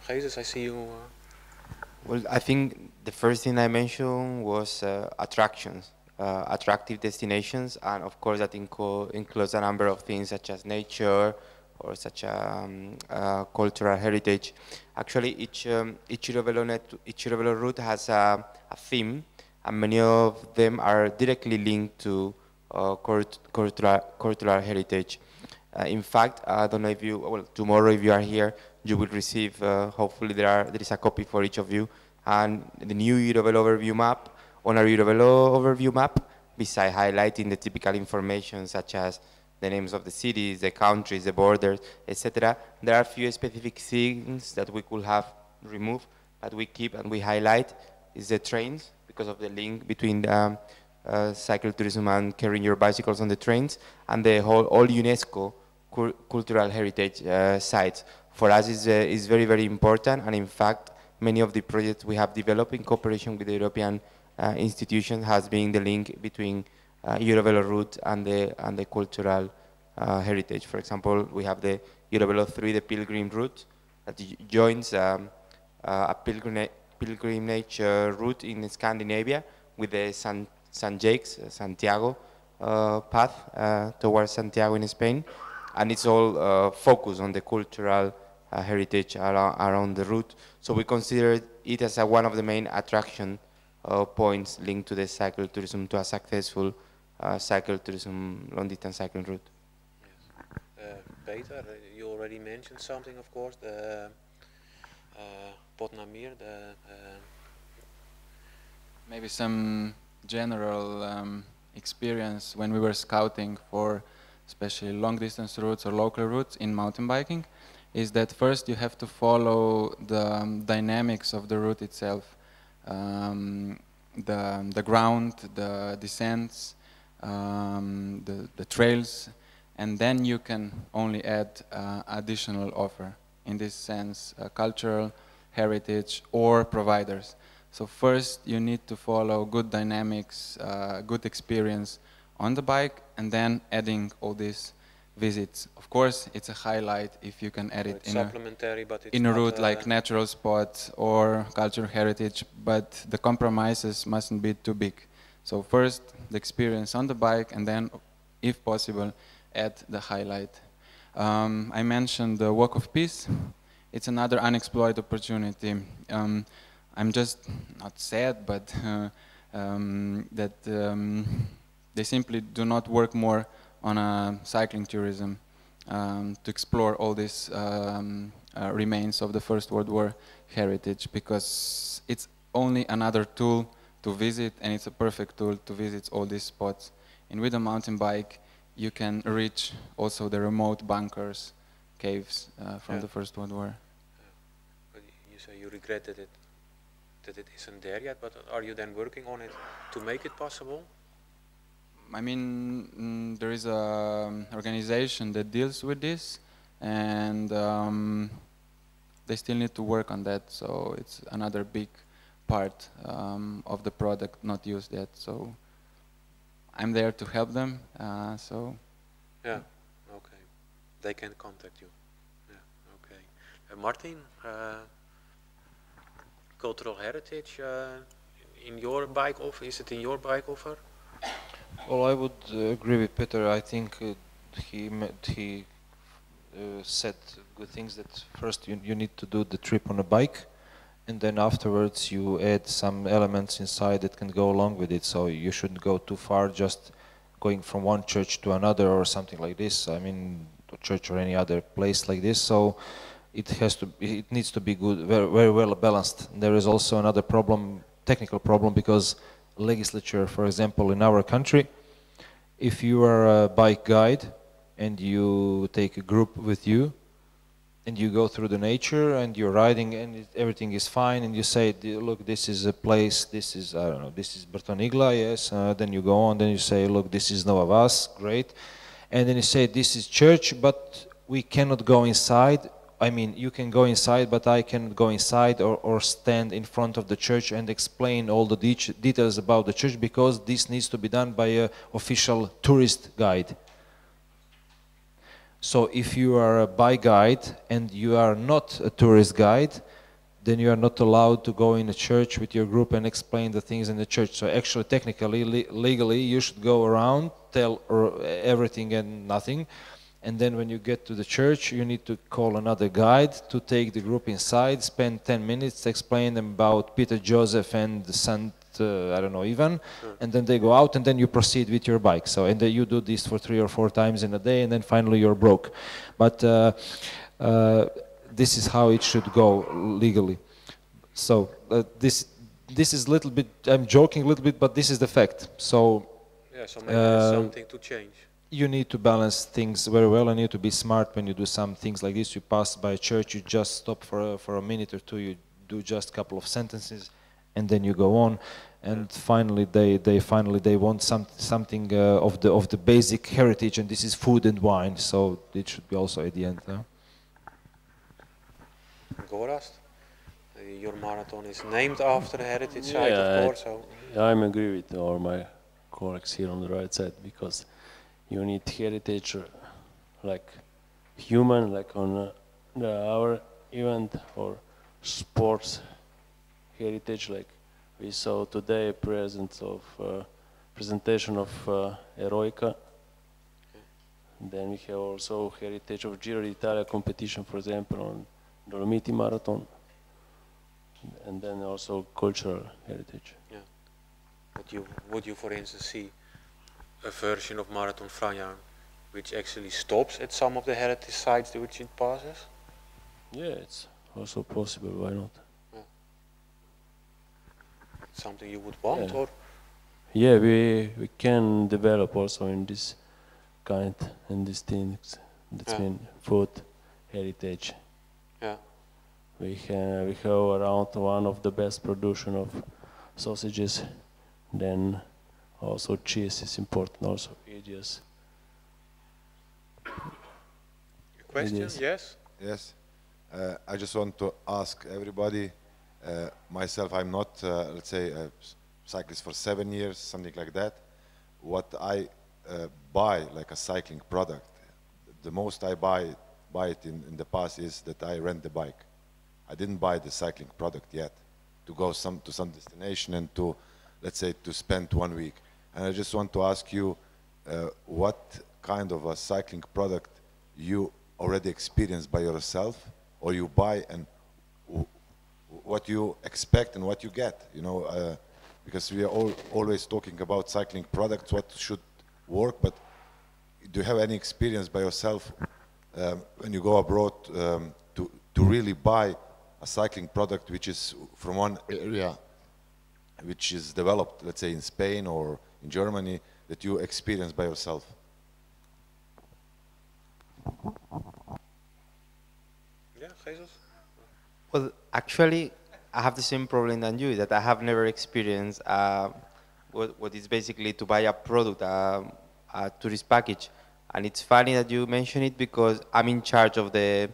Jesus, I see you. Well, I think the first thing I mentioned was attractions, attractive destinations, and of course that includes a number of things such as nature or such a cultural heritage. Actually, each Eurovelo route has a theme, and many of them are directly linked to cultural heritage. In fact, I don't know if tomorrow if you are here, you will receive, hopefully there is a copy for each of you, and the new Eurovelo overview map. On our Eurovelo overview map, beside highlighting the typical information such as the names of the cities, the countries, the borders, etc., there are a few specific things that we could have removed, that we keep and we highlight, is the trains, because of the link between cycle tourism and carrying your bicycles on the trains, and the all UNESCO cultural heritage sites. For us is very, very important, and in fact many of the projects we have developed in cooperation with the European institutions has been the link between Eurovelo route and the cultural heritage. For example, we have the Eurovelo 3, the pilgrim route, that joins a pilgrimage route in Scandinavia with the San Jake's, Santiago path towards Santiago in Spain, and it's all focused on the cultural heritage around the route. So we consider it as one of the main attractions points linked to the cycle tourism, to a successful cycle tourism long distance cycling route. Peter, you already mentioned something, of course, the Potnamir, Maybe some general experience when we were scouting for especially long distance routes or local routes in mountain biking is that first you have to follow the dynamics of the route itself. The ground, the descents, the trails, and then you can only add additional offer. In this sense, cultural, heritage, or providers. So first you need to follow good dynamics, good experience on the bike, and then adding all these visits. Of course, it's a highlight if you can add it in a route like natural spots or cultural heritage, but the compromises mustn't be too big. So first the experience on the bike, and then, if possible, add the highlight. I mentioned the Walk of Peace. It's another unexplored opportunity. I'm just not sad, but that they simply do not work more on a cycling tourism to explore all these remains of the First World War heritage, because it's only another tool to visit, and it's a perfect tool to visit all these spots. And with a mountain bike, you can reach also the remote bunkers, caves from the First World War. But you say you regret that it isn't there yet, but are you then working on it to make it possible? I mean, there is an organization that deals with this, and they still need to work on that, so it's another big part of the product not used yet. So I'm there to help them. Yeah, okay. They can contact you. Yeah, okay. Martin, cultural heritage in your bike offer? Is it in your bike offer? Well, I would agree with Peter. I think he said good things. That first you need to do the trip on a bike, and then afterwards you add some elements inside that can go along with it. So you shouldn't go too far, just going from one church to another or something like this. I mean, a church or any other place like this. So it needs to be good, very well balanced. There is also another problem, technical problem, because legislature, for example, in our country, if you are a bike guide and you take a group with you and you go through the nature and you're riding and everything is fine, and you say, look, this is a place, this is, I don't know, this is Bertonigla, yes, then you go on, then you say, look, this is Nova Vas, great, and then you say, this is church, but we cannot go inside. I mean, you can go inside, but I cannot go inside or stand in front of the church and explain all the details about the church, because this needs to be done by an official tourist guide. So if you are a bike guide and you are not a tourist guide, then you are not allowed to go in a church with your group and explain the things in the church. So actually, technically, legally, you should go around, tell everything and nothing. And then when you get to the church, you need to call another guide to take the group inside, spend 10 minutes, explain them about Peter, Joseph, and Saint, I don't know, Ivan, and then they go out, and then you proceed with your bike. So, and then you do this for 3 or 4 times in a day, and then finally you're broke. But this is how it should go legally. So this is a little bit, I'm joking a little bit, but this is the fact. So yeah, so maybe there's something to change. You need to balance things very well, and you need to be smart when you do some things like this. You pass by a church, you just stop for a minute or two, you do just a couple of sentences, and then you go on. And finally, they want something of the basic heritage, and this is food and wine. So it should be also at the end. Gorazd, your marathon is named after the heritage site, of course. So I'm agree with all my colleagues here on the right side, because you need heritage like human, like on our event, or sports heritage, like we saw today, presentation of Eroica. Then we have also heritage of Giro d'Italia competition, for example, on Dolomiti Marathon, and then also cultural heritage. Yeah. Would you, for instance, see a version of Marathon Franja which actually stops at some of the heritage sites which it passes? Yeah, it's also possible. Why not? Something you would want, Yeah. or? Yeah, we can develop also in this kind and these things. That's mean food heritage. Yeah. We have around one of the best production of sausages. Then also cheese is important. Also ages. Question? Yes. Yes. I just want to ask everybody. Myself, I'm not, let's say, a cyclist for 7 years, something like that. What I buy, like a cycling product, the most I buy it in the past is that I rent the bike. I didn't buy the cycling product yet to go to some destination and to, let's say, to spend 1 week. And I just want to ask you what kind of a cycling product you already experienced by yourself, or you buy, and what you expect and what you get, you know, because we are always talking about cycling products, what should work, but do you have any experience by yourself when you go abroad to really buy a cycling product which is from one area which is developed, let's say in Spain or in Germany, that you experience by yourself? Yeah, Jesus? Well, actually, I have the same problem than you, that I have never experienced what is basically to buy a product, a tourist package. And it's funny that you mention it because I'm in charge of the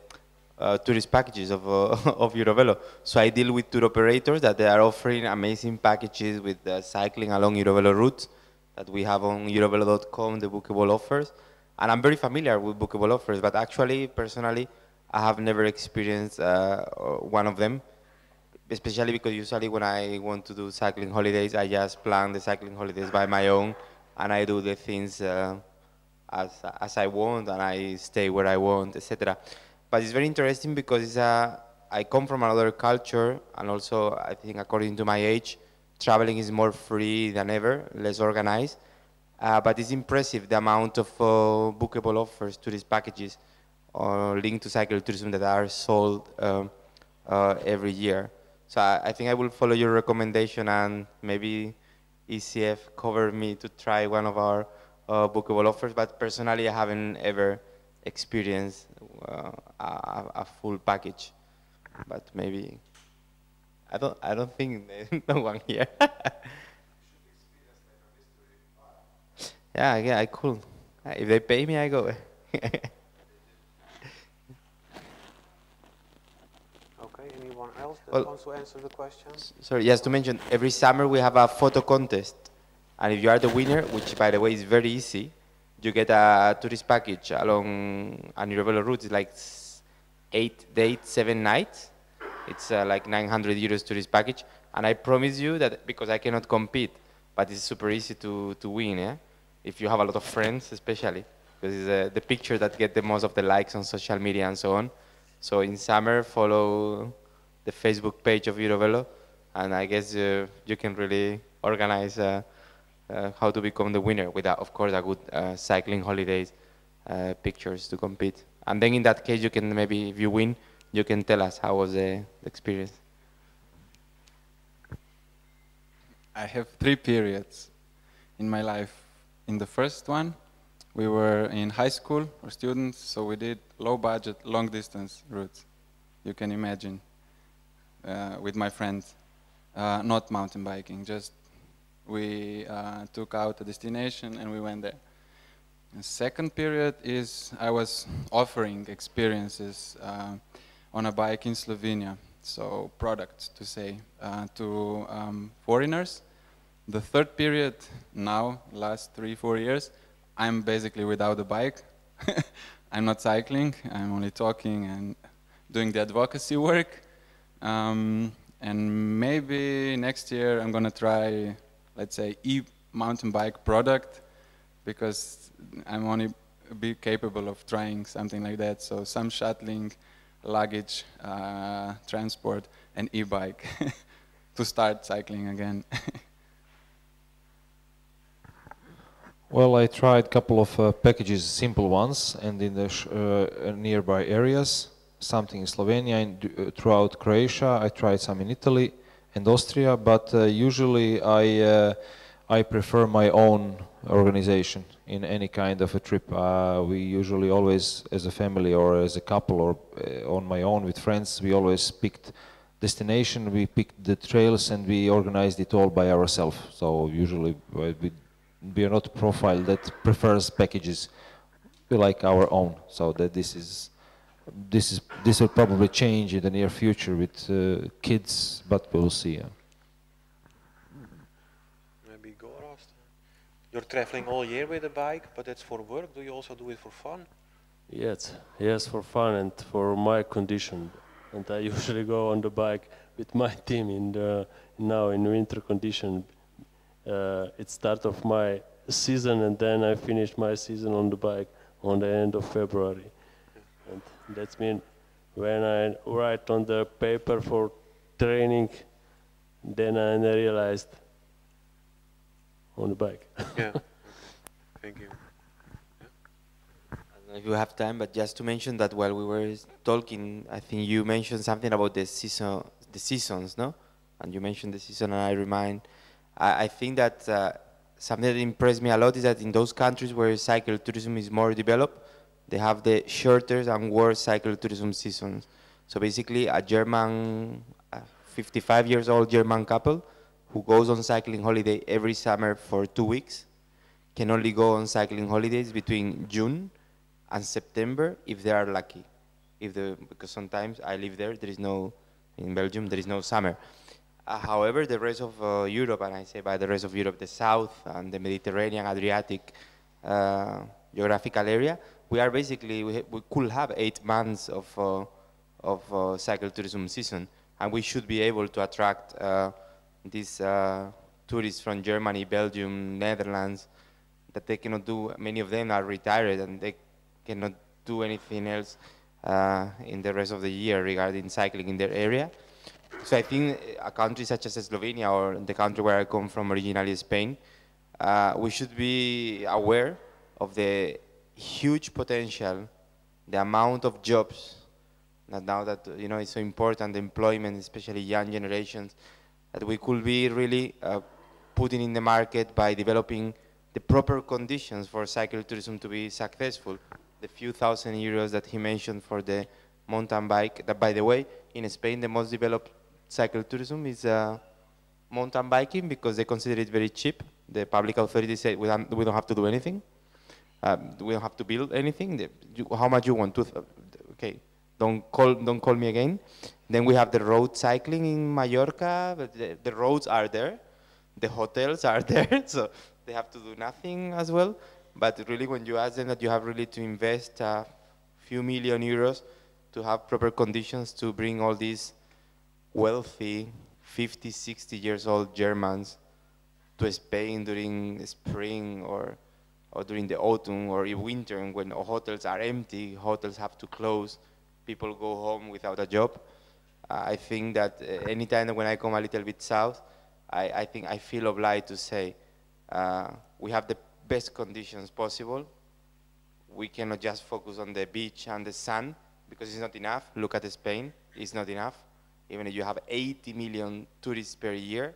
tourist packages of, of Eurovelo. So I deal with tour operators that they are offering amazing packages with cycling along Eurovelo routes that we have on eurovelo.com, the bookable offers. And I'm very familiar with bookable offers, but actually, personally, I have never experienced one of them, especially because usually when I want to do cycling holidays, I just plan the cycling holidays by my own, and I do the things as I want, and I stay where I want, etc. But it's very interesting because it's I come from another culture, and also I think according to my age, traveling is more free than ever, less organized. But it's impressive the amount of bookable offers, tourist packages, linked to cycle tourism that are sold every year. So I think I will follow your recommendation and maybe ECF cover me to try one of our bookable offers. But personally, I haven't ever experienced a full package. But maybe I don't think there's no one here. Yeah, I could. If they pay me, I go. Okay, anyone else that wants to answer the question? Sorry, yes, to mention, every summer we have a photo contest. And if you are the winner, which by the way is very easy, you get a tourist package along an Eurovelo route. It's like 8 days, 7 nights. It's like 900 euros tourist package. And I promise you that, because I cannot compete, but it's super easy to win, yeah? If you have a lot of friends, especially, because it's the picture that get the most of the likes on social media and so on. So in summer, follow the Facebook page of Eurovelo, and I guess you can really organize how to become the winner with, of course, a good cycling holidays pictures to compete. And then in that case, you can maybe, if you win, you can tell us how was the experience. I have 3 periods in my life. In the first one, we were in high school or students, so we did low budget, long distance routes. You can imagine, with my friends, not mountain biking, just we took out a destination and we went there. The second period is I was offering experiences on a bike in Slovenia, so products to say, to foreigners. The third period, now, last 3-4 years, I'm basically without a bike. I'm not cycling, I'm only talking and doing the advocacy work. And maybe next year I'm gonna try, let's say, e-mountain bike product, because I'm only be capable of trying something like that. So some shuttling, luggage, transport, and e-bike to start cycling again. Well, I tried a couple of packages, simple ones, and in the nearby areas, something in Slovenia and throughout Croatia. I tried some in Italy and Austria, but usually I prefer my own organization in any kind of a trip. We usually always, as a family or as a couple or on my own with friends, we always picked destination, we picked the trails, and we organized it all by ourselves. So usually we are not a profile that prefers packages. We like our own. So that this will probably change in the near future with kids, but we'll see. Maybe Gorast. You're traveling all year with a bike, but that's for work. Do you also do it for fun? Yes, for fun and for my condition. And I usually go on the bike with my team now in winter condition. It's start of my season, and then I finish my season on the bike on the end of February. And that's mean when I write on the paper for training, then I realized on the bike. Yeah. Thank you. If you have time, but just to mention that while we were talking, I think you mentioned something about the seasons, no? And you mentioned the season, and I think that something that impressed me a lot is that in those countries where cycle tourism is more developed, they have the shorter and worse cycle tourism seasons. So basically, a German, 55 years old German couple who goes on cycling holiday every summer for 2 weeks can only go on cycling holidays between June and September if they are lucky. Because sometimes I live there, in Belgium, there is no summer. However, the rest of Europe, and I say by the rest of Europe, the South and the Mediterranean, Adriatic geographical area, we could have 8 months of cycle tourism season, and we should be able to attract these tourists from Germany, Belgium, Netherlands, that they cannot do. Many of them are retired and they cannot do anything else in the rest of the year regarding cycling in their area. So I think a country such as Slovenia, or the country where I come from originally, Spain, we should be aware of the huge potential, the amount of jobs, that now that it's so important, the employment, especially young generations, that we could be really putting in the market by developing the proper conditions for cycle tourism to be successful. The few thousand euros that he mentioned for the mountain bike, that by the way, in Spain, the most developed cycle tourism is mountain biking, because they consider it very cheap. The public authorities say we don't have to do anything. We don't have to build anything. How much you want to? Okay, don't call me again. Then we have the road cycling in Mallorca, but the roads are there, the hotels are there, so they have to do nothing as well. But really, when you ask them that you have really to invest a few million euros to have proper conditions to bring all these wealthy 50, 60 years old Germans to Spain during spring or during the autumn or in winter, when hotels are empty, hotels have to close, people go home without a job. I think that anytime when I come a little bit south, I think I feel obliged to say we have the best conditions possible. We cannot just focus on the beach and the sun, because it's not enough. Look at Spain, it's not enough. Even if you have 80 million tourists per year,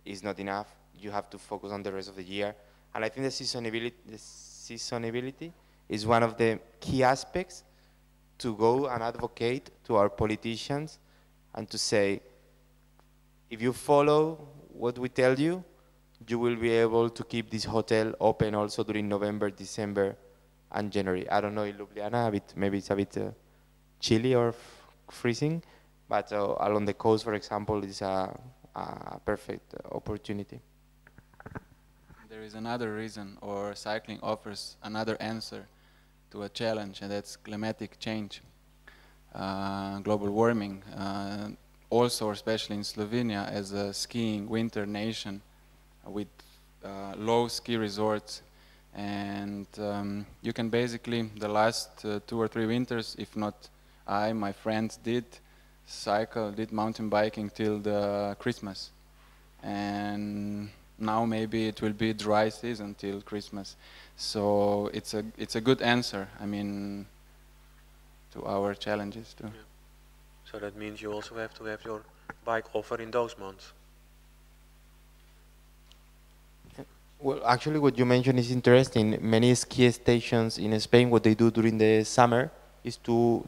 it's not enough. You have to focus on the rest of the year. And I think the seasonability is one of the key aspects to go and advocate to our politicians and to say, if you follow what we tell you, you will be able to keep this hotel open also during November, December, and January. I don't know in Ljubljana, maybe it's a bit chilly or freezing, but along the coast, for example, it's a perfect opportunity. There is another reason, or cycling offers another answer to a challenge, and that's climatic change, global warming. Also, especially in Slovenia, as a skiing winter nation with low ski resorts, and you can basically, the last 2 or 3 winters, if not my friends did mountain biking till the Christmas, and now maybe it will be dry season till Christmas. So it's a good answer, I mean, to our challenges too. Yeah. So that means you also have to have your bike offer in those months. Well, actually, what you mentioned is interesting. Many ski stations in Spain, what they do during the summer is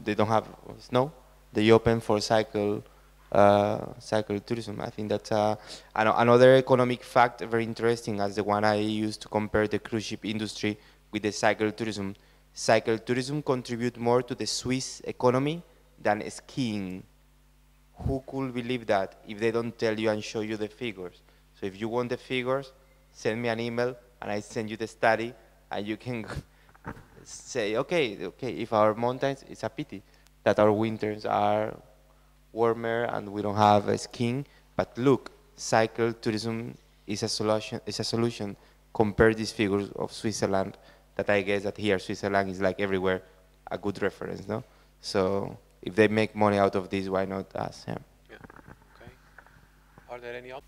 they don't have snow. They open for cycle tourism. I think that's another economic fact, very interesting, as the one I used to compare the cruise ship industry with the cycle tourism. Cycle tourism contribute more to the Swiss economy than skiing. Who could believe that if they don't tell you and show you the figures? So if you want the figures, send me an email and I send you the study and you can say, okay, if our mountains, it's a pity that our winters are warmer and we don't have skiing, but look, cycle tourism is a solution. Compare these figures of Switzerland, that I guess that here Switzerland is like everywhere a good reference, no? So if they make money out of this, why not us? Yeah. Yeah. Okay. Are there any other?